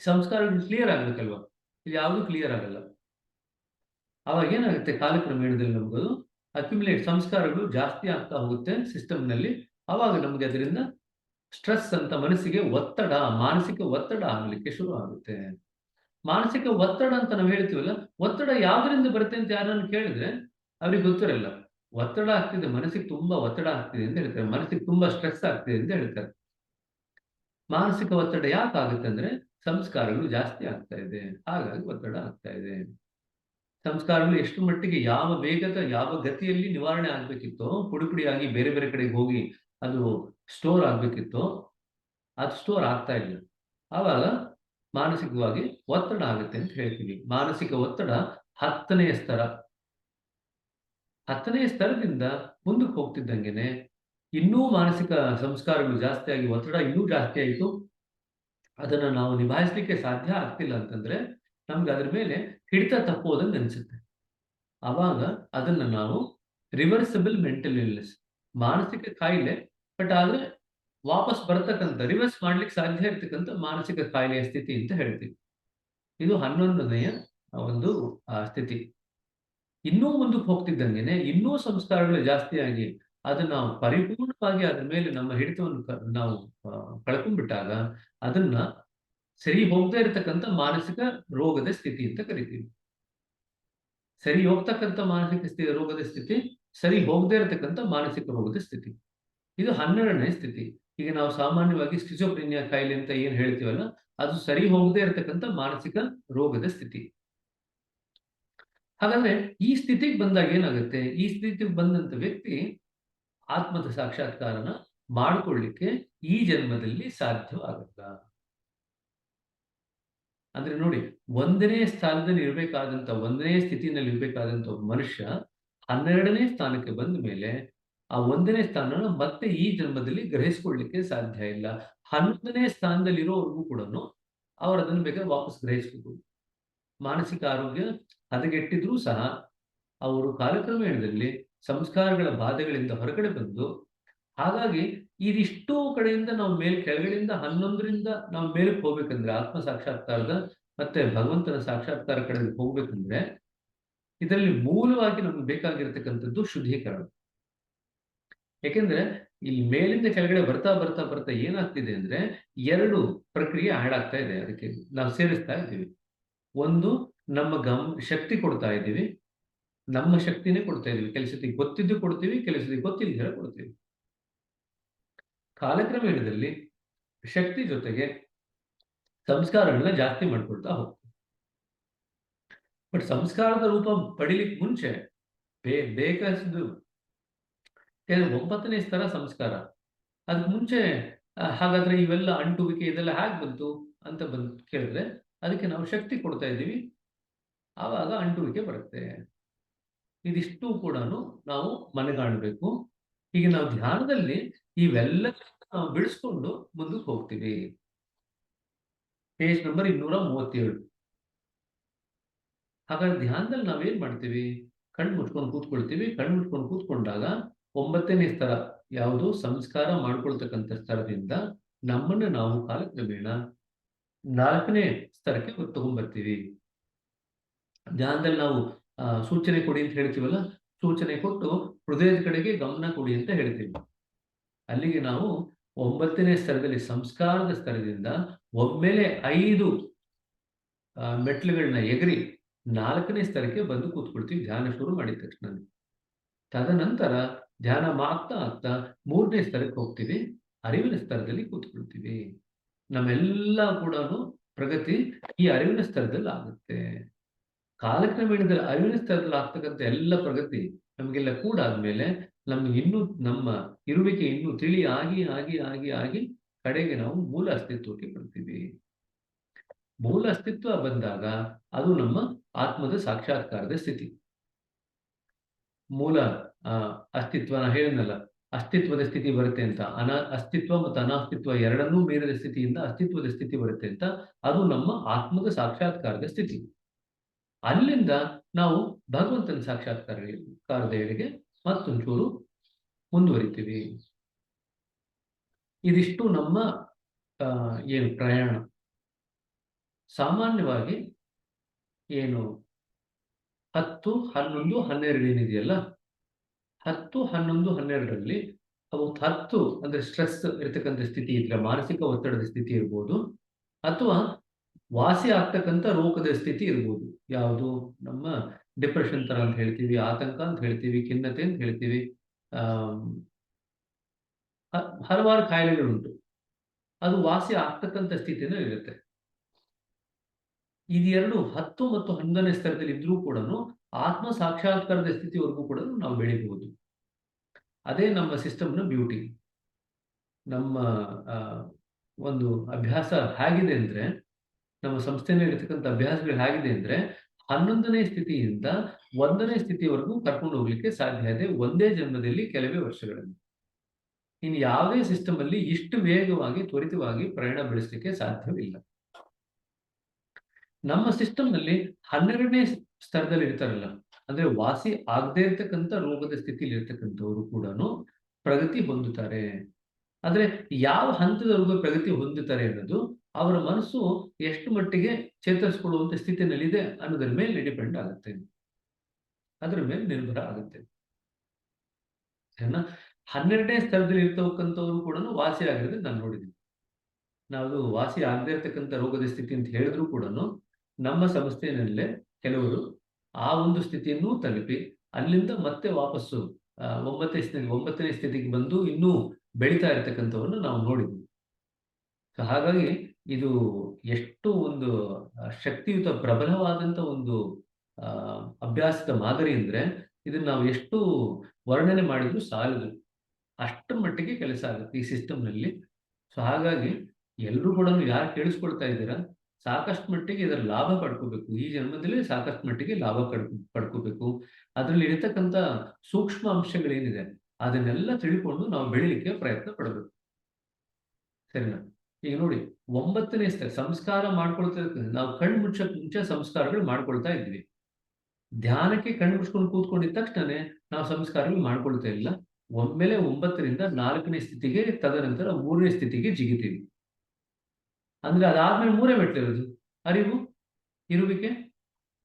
ಸಂಸ್ಕಾರಗಳು ಕ್ಲಿಯರ್ ಆಗ್ಬೇಕಲ್ವಾ? ಇದು ಯಾವುದು ಕ್ಲಿಯರ್ ಆಗಲ್ಲ. ಅವಾಗ ಏನಾಗುತ್ತೆ? ಕಾಲಕ್ರಮೇಣದಲ್ಲಿ ನಮಗದು ಅಕ್ಯುಮುಲೇಟ್ ಸಂಸ್ಕಾರಗಳು ಜಾಸ್ತಿ ಆಗ್ತಾ ಹೋಗುತ್ತೆ ಸಿಸ್ಟಮ್ನಲ್ಲಿ. ಅವಾಗ ನಮ್ಗೆ ಅದರಿಂದ ಸ್ಟ್ರೆಸ್ ಅಂತ, ಮನಸ್ಸಿಗೆ ಒತ್ತಡ, ಮಾನಸಿಕ ಒತ್ತಡ ಆಗ್ಲಿಕ್ಕೆ ಶುರು ಆಗುತ್ತೆ. ಮಾನಸಿಕ ಒತ್ತಡ ಅಂತ ನಾವು ಹೇಳ್ತೀವಲ್ಲ, ಒತ್ತಡ ಯಾವ್ದರಿಂದ ಬರುತ್ತೆ ಅಂತ ಯಾರನ್ನು ಕೇಳಿದ್ರೆ ಅವ್ರಿಗೆ ಗೊತ್ತಿರಲ್ಲ. ಒತ್ತಡ ಆಗ್ತಿದೆ, ಮನಸ್ಸಿಗೆ ತುಂಬಾ ಒತ್ತಡ ಆಗ್ತಿದೆ ಅಂತ ಹೇಳ್ತಾರೆ, ಮನಸ್ಸಿಗೆ ತುಂಬಾ ಸ್ಟ್ರೆಸ್ ಆಗ್ತಿದೆ ಅಂತ ಹೇಳ್ತಾರೆ. ಮಾನಸಿಕ ಒತ್ತಡ ಯಾಕೆ ಆಗುತ್ತೆ ಅಂದ್ರೆ ಸಂಸ್ಕಾರಗಳು ಜಾಸ್ತಿ ಆಗ್ತಾ ಇದೆ, ಹಾಗಾಗಿ ಒತ್ತಡ ಆಗ್ತಾ ಇದೆ. ಸಂಸ್ಕಾರಗಳು ಎಷ್ಟು ಮಟ್ಟಿಗೆ ಯಾವ ವೇಗದ ಯಾವ ಗತಿಯಲ್ಲಿ ನಿವಾರಣೆ ಆಗ್ಬೇಕಿತ್ತೋ, ಪುಡಿ ಪುಡಿಯಾಗಿ ಬೇರೆ ಬೇರೆ ಕಡೆಗೆ ಹೋಗಿ ಅದು ಸ್ಟೋರ್ ಆಗ್ಬೇಕಿತ್ತೋ ಅದು ಸ್ಟೋರ್ ಆಗ್ತಾ ಇಲ್ಲ. ಆವಾಗ ಮಾನಸಿಕವಾಗಿ ಒತ್ತಡ ಆಗುತ್ತೆ ಅಂತ ಹೇಳ್ತೀವಿ. ಮಾನಸಿಕ ಒತ್ತಡ 10ನೇ ಸ್ತರ. 10ನೇ ಸ್ತರದಿಂದ ಮುಂದಕ್ಕೆ ಹೋಗ್ತಿದ್ದಂಗೆನೆ ಇನ್ನೂ ಮಾನಸಿಕ ಸಂಸ್ಕಾರಗಳು ಜಾಸ್ತಿ ಆಗಿ ಒತ್ತಡ ಇನ್ನೂ ಜಾಸ್ತಿ ಆಯಿತು. ಅದನ್ನ ನಾವು ನಿಭಾಯಿಸ್ಲಿಕ್ಕೆ ಸಾಧ್ಯ ಆಗ್ತಿಲ್ಲ ಅಂತಂದ್ರೆ ನಮ್ಗೆ ಅದ್ರ ಮೇಲೆ ಹಿಡಿತ ತಪ್ಪೋದಂಗೆ ಅನ್ಸುತ್ತೆ. ಆವಾಗ ಅದನ್ನ ನಾವು ರಿವರ್ಸಿಬಲ್ ಮೆಂಟಲ್ ಇಲ್ನೆಸ್, ಮಾನಸಿಕ ಕಾಯಿಲೆ, ಬಟ್ ಆದ್ರೆ ವಾಪಸ್ ಬರ್ತಕ್ಕಂಥ, ರಿವರ್ಸ್ ಮಾಡ್ಲಿಕ್ಕೆ ಸಾಧ್ಯ ಇರ್ತಕ್ಕಂಥ ಮಾನಸಿಕ ಕಾಯಿಲೆಯ ಸ್ಥಿತಿ ಅಂತ ಹೇಳ್ತೀವಿ. ಇದು 11ನೆಯ ಒಂದು ಸ್ಥಿತಿ. ಇನ್ನೂ ಮುಂದಕ್ಕೆ ಹೋಗ್ತಿದ್ದಂಗೆನೆ ಇನ್ನೂ ಸಂಸ್ಕಾರಗಳು ಜಾಸ್ತಿ ಆಗಿ ಅದನ್ನ ನಾವು ಪರಿಪೂರ್ಣವಾಗಿ ಅದ್ರ ಮೇಲೆ ನಮ್ಮ ಹಿಡಿತವನ್ನು ನಾವು ಕಳ್ಕೊಂಡ್ಬಿಟ್ಟಾಗ ಅದನ್ನ ಸರಿ ಹೋಗದೆ ಇರತಕ್ಕಂಥ ಮಾನಸಿಕ ರೋಗದ ಸ್ಥಿತಿ ಅಂತ ಕರಿತೀವಿ. ಸರಿ ಹೋಗ್ತಕ್ಕಂಥ ಮಾನಸಿಕ ರೋಗದ ಸ್ಥಿತಿ, ಸರಿ ಹೋಗದೆ ಇರತಕ್ಕಂಥ ಮಾನಸಿಕ ರೋಗದ ಸ್ಥಿತಿ, ಇದು 12ನೇ ಸ್ಥಿತಿ. ಈಗ ನಾವು ಸಾಮಾನ್ಯವಾಗಿ ಸ್ಕಿಜೋಫ್ರೆನಿಯಾ ಕಾಯಿಲೆ ಅಂತ ಏನ್ ಹೇಳ್ತೀವಲ್ಲ, ಅದು ಸರಿ ಹೋಗದೆ ಇರತಕ್ಕಂಥ ಮಾನಸಿಕ ರೋಗದ ಸ್ಥಿತಿ. ಹಾಗಾದ್ರೆ ಈ ಸ್ಥಿತಿಗೆ ಬಂದಾಗ ಏನಾಗುತ್ತೆ? ಈ ಸ್ಥಿತಿಗೆ ಬಂದಂತ ವ್ಯಕ್ತಿ ಆತ್ಮದ ಸಾಕ್ಷಾತ್ಕಾರನ ಮಾಡಿಕೊಳ್ಳಿಕ್ಕೆ ಈ ಜನ್ಮದಲ್ಲಿ ಸಾಧ್ಯವಾಗಲ್ಲ. ಅಂದ್ರೆ ನೋಡಿ, 1ನೇ ಸ್ಥಾನದಲ್ಲಿ ಇರಬೇಕಾದಂತ, 1ನೇ ಸ್ಥಿತಿನಲ್ಲಿ ಇರಬೇಕಾದಂತ ಒಬ್ಬ ಮನುಷ್ಯ 12ನೇ ಸ್ಥಾನಕ್ಕೆ ಬಂದ ಮೇಲೆ ಆ 1ನೇ ಸ್ಥಾನನ ಮತ್ತೆ ಈ ಜನ್ಮದಲ್ಲಿ ಗ್ರಹಿಸ್ಕೊಳ್ಳಿಕ್ಕೆ ಸಾಧ್ಯ ಇಲ್ಲ. 11ನೇ ಸ್ಥಾನದಲ್ಲಿ ಇರೋವರೆಗೂ ಕೂಡ ಅವ್ರು ಅದನ್ನು ಬೇಕಾದ್ರೆ ವಾಪಸ್ ಗ್ರಹಿಸ್ಬೇಕು. ಮಾನಸಿಕ ಆರೋಗ್ಯ ಹದಗೆಟ್ಟಿದ್ರೂ ಸಹ ಅವರು ಕಾಲಕ್ರಮೇಣದಲ್ಲಿ ಸಂಸ್ಕಾರಗಳ ಬಾಧೆಗಳಿಂದ ಹೊರಗಡೆ ಬಂದು ಹಾಗಾಗಿ ಇದಿಷ್ಟು ಕಡೆಯಿಂದ ನಾವು ಕೆಳಗಡೆಯಿಂದ 11ರಿಂದ ನಾವು ಮೇಲಕ್ಕೆ ಹೋಗ್ಬೇಕಂದ್ರೆ ಆತ್ಮ ಸಾಕ್ಷಾತ್ಕಾರದ ಮತ್ತೆ ಭಗವಂತನ ಸಾಕ್ಷಾತ್ಕಾರ ಕಡೆಗೆ ಹೋಗ್ಬೇಕಂದ್ರೆ ಇದರಲ್ಲಿ ಮೂಲವಾಗಿ ನಮ್ಗೆ ಬೇಕಾಗಿರ್ತಕ್ಕಂಥದ್ದು ಶುದ್ಧೀಕರಣ. ಯಾಕೆಂದ್ರೆ ಇಲ್ಲಿ ಮೇಲಿಂದ ಕೆಳಗಡೆ ಬರ್ತಾ ಬರ್ತಾ ಬರ್ತಾ ಏನಾಗ್ತಿದೆ ಅಂದ್ರೆ 2 ಪ್ರಕ್ರಿಯೆ ಹಾಳಾಗ್ತಾ ಇದೆ. ಅದಕ್ಕೆ ನಾವು ಸೇರಿಸ್ತಾ ಇದ್ದೀವಿ. ಒಂದು, ನಮ್ಮ ಶಕ್ತಿ ಕೊಡ್ತಾ ಇದ್ದೀವಿ, ನಮ್ಮ ಶಕ್ತಿನೇ ಕೊಡ್ತಾ ಇದೀವಿ. ಕೆಲಸಕ್ಕೆ ಗೊತ್ತಿದ್ದು ಕೊಡ್ತೀವಿ, ಕೆಲಸಕ್ಕೆ ಗೊತ್ತಿಲ್ಲದೆ ಕೊಡ್ತೀವಿ. ಕಾಲಕ್ರಮೇಣದಲ್ಲಿ ಶಕ್ತಿ ಜೊತೆಗೆ ಸಂಸ್ಕಾರಗಳನ್ನ ಜಾಸ್ತಿ ಮಾಡ್ಕೊಳ್ತಾ ಹೋಗ್ತೀವಿ. ಬಟ್ ಸಂಸ್ಕಾರದ ರೂಪ ಪಡಿಲಿಕ್ಕೆ ಮುಂಚೆ ಬೇಕಾದಷ್ಟು 9ನೇ ಸ್ತರ ಸಂಸ್ಕಾರ. ಅದಕ್ಕೆ ಮುಂಚೆ ಹಾಗಾದ್ರೆ ಇವೆಲ್ಲ ಅಂಟುವಿಕೆ ಇದೆಲ್ಲ ಹೇಗೆ ಬಂತು ಅಂತ ಕೇಳಿದ್ರೆ ಅದಕ್ಕೆ ನಾವು ಶಕ್ತಿ ಕೊಡ್ತಾ ಇದ್ದೀವಿ, ಆವಾಗ ಅಂಟುವಿಕೆ ಬರುತ್ತೆ. ಇದಿಷ್ಟು ಕೂಡ ನಾವು ಮನಗಾಣಬೇಕು. ಈಗ ನಾವು ಧ್ಯಾನದಲ್ಲಿ ಇವೆಲ್ಲ ನಾವು ಬಿಡಿಸ್ಕೊಂಡು ಮುಂದಕ್ಕೆ ಹೋಗ್ತೀವಿ. Page number 237. ಹಾಗಾದ್ರೆ ಧ್ಯಾನದಲ್ಲಿ ನಾವೇನ್ ಮಾಡ್ತೀವಿ? ಕಣ್ಣು ಮುಚ್ಕೊಂಡು ಕೂತ್ಕೊಳ್ತೀವಿ. ಕಣ್ಣು ಮುಚ್ಕೊಂಡು ಕೂತ್ಕೊಂಡಾಗ 9ನೇ ಸ್ತರ ಯಾವುದು ಸಂಸ್ಕಾರ ಮಾಡ್ಕೊಳ್ತಕ್ಕಂಥ ಸ್ಥಳದಿಂದ ನಮ್ಮನ್ನು ನಾವು ಕಾಲಕ್ರಮೇಣ 4ನೇ ಸ್ತರಕ್ಕೆ ತಗೊಂಡ್ಬರ್ತೀವಿ. ಧ್ಯಾನದಲ್ಲಿ ನಾವು ಸೂಚನೆ ಕೊಡಿ ಅಂತ ಹೇಳ್ತೀವಲ್ಲ, ಸೂಚನೆ ಕೊಟ್ಟು ಹೃದಯದ ಕಡೆಗೆ ಗಮನ ಕೊಡಿ ಅಂತ ಹೇಳ್ತೀವಿ. ಅಲ್ಲಿಗೆ ನಾವು 9ನೇ ಸ್ತರದಲ್ಲಿ ಸಂಸ್ಕಾರದ ಸ್ತರದಿಂದ ಒಮ್ಮೆಲೆ 5 ಮೆಟ್ಲುಗಳನ್ನ ಎಗರಿ 4ನೇ ಸ್ತರಕ್ಕೆ ಬಂದು ಕೂತ್ಕೊಳ್ತೀವಿ ಧ್ಯಾನ ಶುರು ಮಾಡಿದ ತಕ್ಷಣ. ತದನಂತರ ಧ್ಯಾನ ಆಗ್ತಾ ಆಗ್ತಾ 3ನೇ ಸ್ತರಕ್ಕೆ ಹೋಗ್ತೀವಿ, ಅರಿವಿನ ಸ್ತರದಲ್ಲಿ ಕೂತ್ಕೊಳ್ತೀವಿ. ನಮ್ಮೆಲ್ಲ ಕೂಡ ಪ್ರಗತಿ ಈ ಅರಿವಿನ ಸ್ತರದಲ್ಲಿ ಆಗುತ್ತೆ. ಕಾಲಕ್ರಮೇಣದಲ್ಲಿ ಅರಿವಿನ ಸ್ತರದಲ್ಲಿ ಆಗ್ತಕ್ಕಂಥ ಎಲ್ಲ ಪ್ರಗತಿ ನಮಗೆಲ್ಲ ಕೂಡ ಆದ್ಮೇಲೆ ನಮ್ಗೆ ಇನ್ನೂ ನಮ್ಮ ಇರುವಿಕೆ ಇನ್ನೂ ತಿಳಿ ಆಗಿ ಆಗಿ ಆಗಿ ಆಗಿ ಕಡೆಗೆ ನಾವು ಮೂಲ ಅಸ್ತಿತ್ವಕ್ಕೆ ಬರ್ತೀವಿ. ಮೂಲ ಅಸ್ತಿತ್ವ ಬಂದಾಗ ಅದು ನಮ್ಮ ಆತ್ಮದ ಸಾಕ್ಷಾತ್ಕಾರದ ಸ್ಥಿತಿ. ಮೂಲ ಅಸ್ತಿತ್ವನ ಹೇಳಿದ್ನಲ್ಲ, ಅಸ್ತಿತ್ವದ ಸ್ಥಿತಿ ಬರುತ್ತೆ ಅಂತ. ಅಸ್ತಿತ್ವ ಮತ್ತು ಅನಾಸ್ತಿತ್ವ ಎರಡನ್ನೂ ಮೀರಿದ ಸ್ಥಿತಿಯಿಂದ ಅಸ್ತಿತ್ವದ ಸ್ಥಿತಿ ಬರುತ್ತೆ ಅಂತ. ಅದು ನಮ್ಮ ಆತ್ಮದ ಸಾಕ್ಷಾತ್ಕಾರದ ಸ್ಥಿತಿ. ಅಲ್ಲಿಂದ ನಾವು ಭಗವಂತನ ಸಾಕ್ಷಾತ್ಕಾರದ ಎಡೆಗೆ ಮತ್ತೊಂಚೂರು ಮುಂದುವರಿತೀವಿ. ಇದಿಷ್ಟು ನಮ್ಮ ಏನು ಪ್ರಯಾಣ. ಸಾಮಾನ್ಯವಾಗಿ ಏನು 10, 11, 12 ಏನಿದೆಯಲ್ಲ, 10, 11, 12ರಲ್ಲಿ ಅವು 10 ಅಂದ್ರೆ ಸ್ಟ್ರೆಸ್ ಇರತಕ್ಕಂಥ ಸ್ಥಿತಿ ಇದ್ರೆ, ಮಾನಸಿಕ ಒತ್ತಡದ ಸ್ಥಿತಿ ಇರ್ಬೋದು, ಅಥವಾ ವಾಸಿ ಆಗ್ತಕ್ಕಂಥ ರೋಗದ ಸ್ಥಿತಿ ಇರ್ಬೋದು. ಯಾವುದು? ನಮ್ಮ ಡಿಪ್ರೆಷನ್ ತರ ಅಂತ ಹೇಳ್ತೀವಿ, ಆತಂಕ ಅಂತ ಹೇಳ್ತೀವಿ, ಖಿನ್ನತೆ ಅಂತ ಹೇಳ್ತೀವಿ, ಹಲವಾರು ಕಾಯಿಲೆಗಳುಂಟು. ಅದು ವಾಸಿ ಆಗ್ತಕ್ಕಂಥ ಸ್ಥಿತಿನ ಇರುತ್ತೆ. ಇದೆರಡು 10 ಮತ್ತು 11ನೇ ಸ್ತರದಲ್ಲಿ ಇದ್ರೂ ಕೂಡ ಆತ್ಮ ಸಾಕ್ಷಾತ್ಕಾರದ ಸ್ಥಿತಿವರೆಗೂ ಕೂಡ ನಾವು ಬೆಳಿಬಹುದು. ಅದೇ ನಮ್ಮ ಸಿಸ್ಟಮ್ನ ಬ್ಯೂಟಿ. ನಮ್ಮ ಒಂದು ಅಭ್ಯಾಸ ಹೇಗಿದೆ ಅಂದ್ರೆ, ನಮ್ಮ ಸಂಸ್ಥೆಯಲ್ಲಿ ಇರತಕ್ಕಂಥ ಅಭ್ಯಾಸಗಳು ಹೇಗಿದೆ ಅಂದ್ರೆ, 11ನೇ ಸ್ಥಿತಿಯಿಂದ 1ನೇ ಸ್ಥಿತಿಯವರೆಗೂ ಕರ್ಕೊಂಡು ಹೋಗ್ಲಿಕ್ಕೆ ಸಾಧ್ಯ ಇದೆ ಒಂದೇ ಜನ್ಮದಲ್ಲಿ, ಕೆಲವೇ ವರ್ಷಗಳಲ್ಲಿ. ಇನ್ನು ಯಾವುದೇ ಸಿಸ್ಟಮ್ ಅಲ್ಲಿ ಇಷ್ಟು ವೇಗವಾಗಿ ತ್ವರಿತವಾಗಿ ಪ್ರಯಾಣ ಬೆಳೆಸಲಿಕ್ಕೆ ಸಾಧ್ಯವಿಲ್ಲ. ನಮ್ಮ ಸಿಸ್ಟಮ್ ನಲ್ಲಿ 12ನೇ ಸ್ತರದಲ್ಲಿ ಇರ್ತಾರಲ್ಲ, ಅಂದ್ರೆ ವಾಸಿ ಆಗದೆ ಇರ್ತಕ್ಕಂಥ ರೋಗದ ಸ್ಥಿತಿಯಲ್ಲಿ ಇರ್ತಕ್ಕಂಥವರು ಕೂಡ ಪ್ರಗತಿ ಹೊಂದುತ್ತಾರೆ. ಆದ್ರೆ ಯಾವ ಹಂತದವರೆಗೂ ಪ್ರಗತಿ ಹೊಂದುತ್ತಾರೆ ಅನ್ನೋದು ಅವರ ಮನಸ್ಸು ಎಷ್ಟು ಮಟ್ಟಿಗೆ ಚೇತರಿಸಿಕೊಳ್ಳುವಂತ ಸ್ಥಿತಿನಲ್ಲಿದೆ ಅನ್ನೋದ್ರ ಮೇಲೆ ಡಿಪೆಂಡ್ ಆಗುತ್ತೆ, ಅದ್ರ ಮೇಲೆ ನಿರ್ಭರ ಆಗುತ್ತೆ. 12ನೇ ಸ್ತರದಲ್ಲಿ ಇರ್ತಕ್ಕಂಥವ್ರು ಕೂಡ ವಾಸಿ ಆಗಿರೋದು ನಾನು ನೋಡಿದ್ದೀನಿ. ನಾವು ವಾಸಿ ಆಗದೆ ಇರ್ತಕ್ಕಂಥ ರೋಗದ ಸ್ಥಿತಿ ಅಂತ ಹೇಳಿದ್ರು ಕೂಡ ನಮ್ಮ ಸಂಸ್ಥೆಯಲ್ಲೇ ಕೆಲವರು ಆ ಒಂದು ಸ್ಥಿತಿಯನ್ನು ತಲುಪಿ ಅಲ್ಲಿಂದ ಮತ್ತೆ ವಾಪಸ್ಸು 9ನೇ ಸ್ಥಿತಿಗೆ ಬಂದು ಇನ್ನೂ ಬೆಳೀತಾ ಇರ್ತಕ್ಕಂಥವನ್ನು ನಾವು ನೋಡಿದ್ವಿ. ಹಾಗಾಗಿ ಇದು ಎಷ್ಟು ಒಂದು ಶಕ್ತಿಯುತ ಪ್ರಬಲವಾದಂತ ಒಂದು ಅಭ್ಯಾಸದ ಮಾದರಿ ಅಂದ್ರೆ, ಇದನ್ನ ನಾವು ಎಷ್ಟು ವರ್ಣನೆ ಮಾಡಿದ್ರು ಸಾಲದು, ಅಷ್ಟರ ಮಟ್ಟಿಗೆ ಕೆಲಸ ಆಗುತ್ತೆ ಈ ಸಿಸ್ಟಮ್ ನಲ್ಲಿ. ಸೊ ಹಾಗಾಗಿ ಎಲ್ಲರೂ ಕೂಡ ಯಾರು ಕೇಳಿಸ್ಕೊಳ್ತಾ ಇದ್ದೀರಾ, ಸಾಕಷ್ಟು ಮಟ್ಟಿಗೆ ಇದರ ಲಾಭ ಪಡ್ಕೋಬೇಕು. ಈ ಜನ್ಮದಲ್ಲಿ ಸಾಕಷ್ಟು ಮಟ್ಟಿಗೆ ಲಾಭ ಪಡ್ಕೋಬೇಕು. ಅದರಲ್ಲಿ ಇರತಕ್ಕಂಥ ಸೂಕ್ಷ್ಮ ಅಂಶಗಳೇನಿದೆ ಅದನ್ನೆಲ್ಲ ತಿಳ್ಕೊಂಡು ನಾವು ಬೆಳಿಲಿಕ್ಕೆ ಪ್ರಯತ್ನ ಪಡಬೇಕು. ಸರಿನಾ? ಈಗ ನೋಡಿ, 9ನೇ ಸ್ತರ ಸಂಸ್ಕಾರ ಮಾಡ್ಕೊಳ್ತಾ ನಾವು ಕಣ್ಣು ಮುಚ್ಚಕ್ ಮುಂಚೆ ಸಂಸ್ಕಾರಗಳು ಮಾಡ್ಕೊಳ್ತಾ ಇದ್ವಿ. ಧ್ಯಾನಕ್ಕೆ ಕಣ್ಣು ಮುಚ್ಕೊಂಡು ಕೂತ್ಕೊಂಡಿದ ತಕ್ಷಣ ನಾವು ಸಂಸ್ಕಾರಗಳು ಮಾಡ್ಕೊಳ್ತಾ ಇಲ್ಲ. ಒಮ್ಮೆಲೆ 9ರಿಂದ 4ನೇ ಸ್ಥಿತಿಗೆ, ತದನಂತರ 3ನೇ ಸ್ಥಿತಿಗೆ ಜಿಗಿತೀವಿ. ಅಂದ್ರೆ ಅದಾದ್ಮೇಲೆ 3 ಮೆಟ್ಲಿರೋದು: ಅರಿವು, ಇರುವಿಕೆ,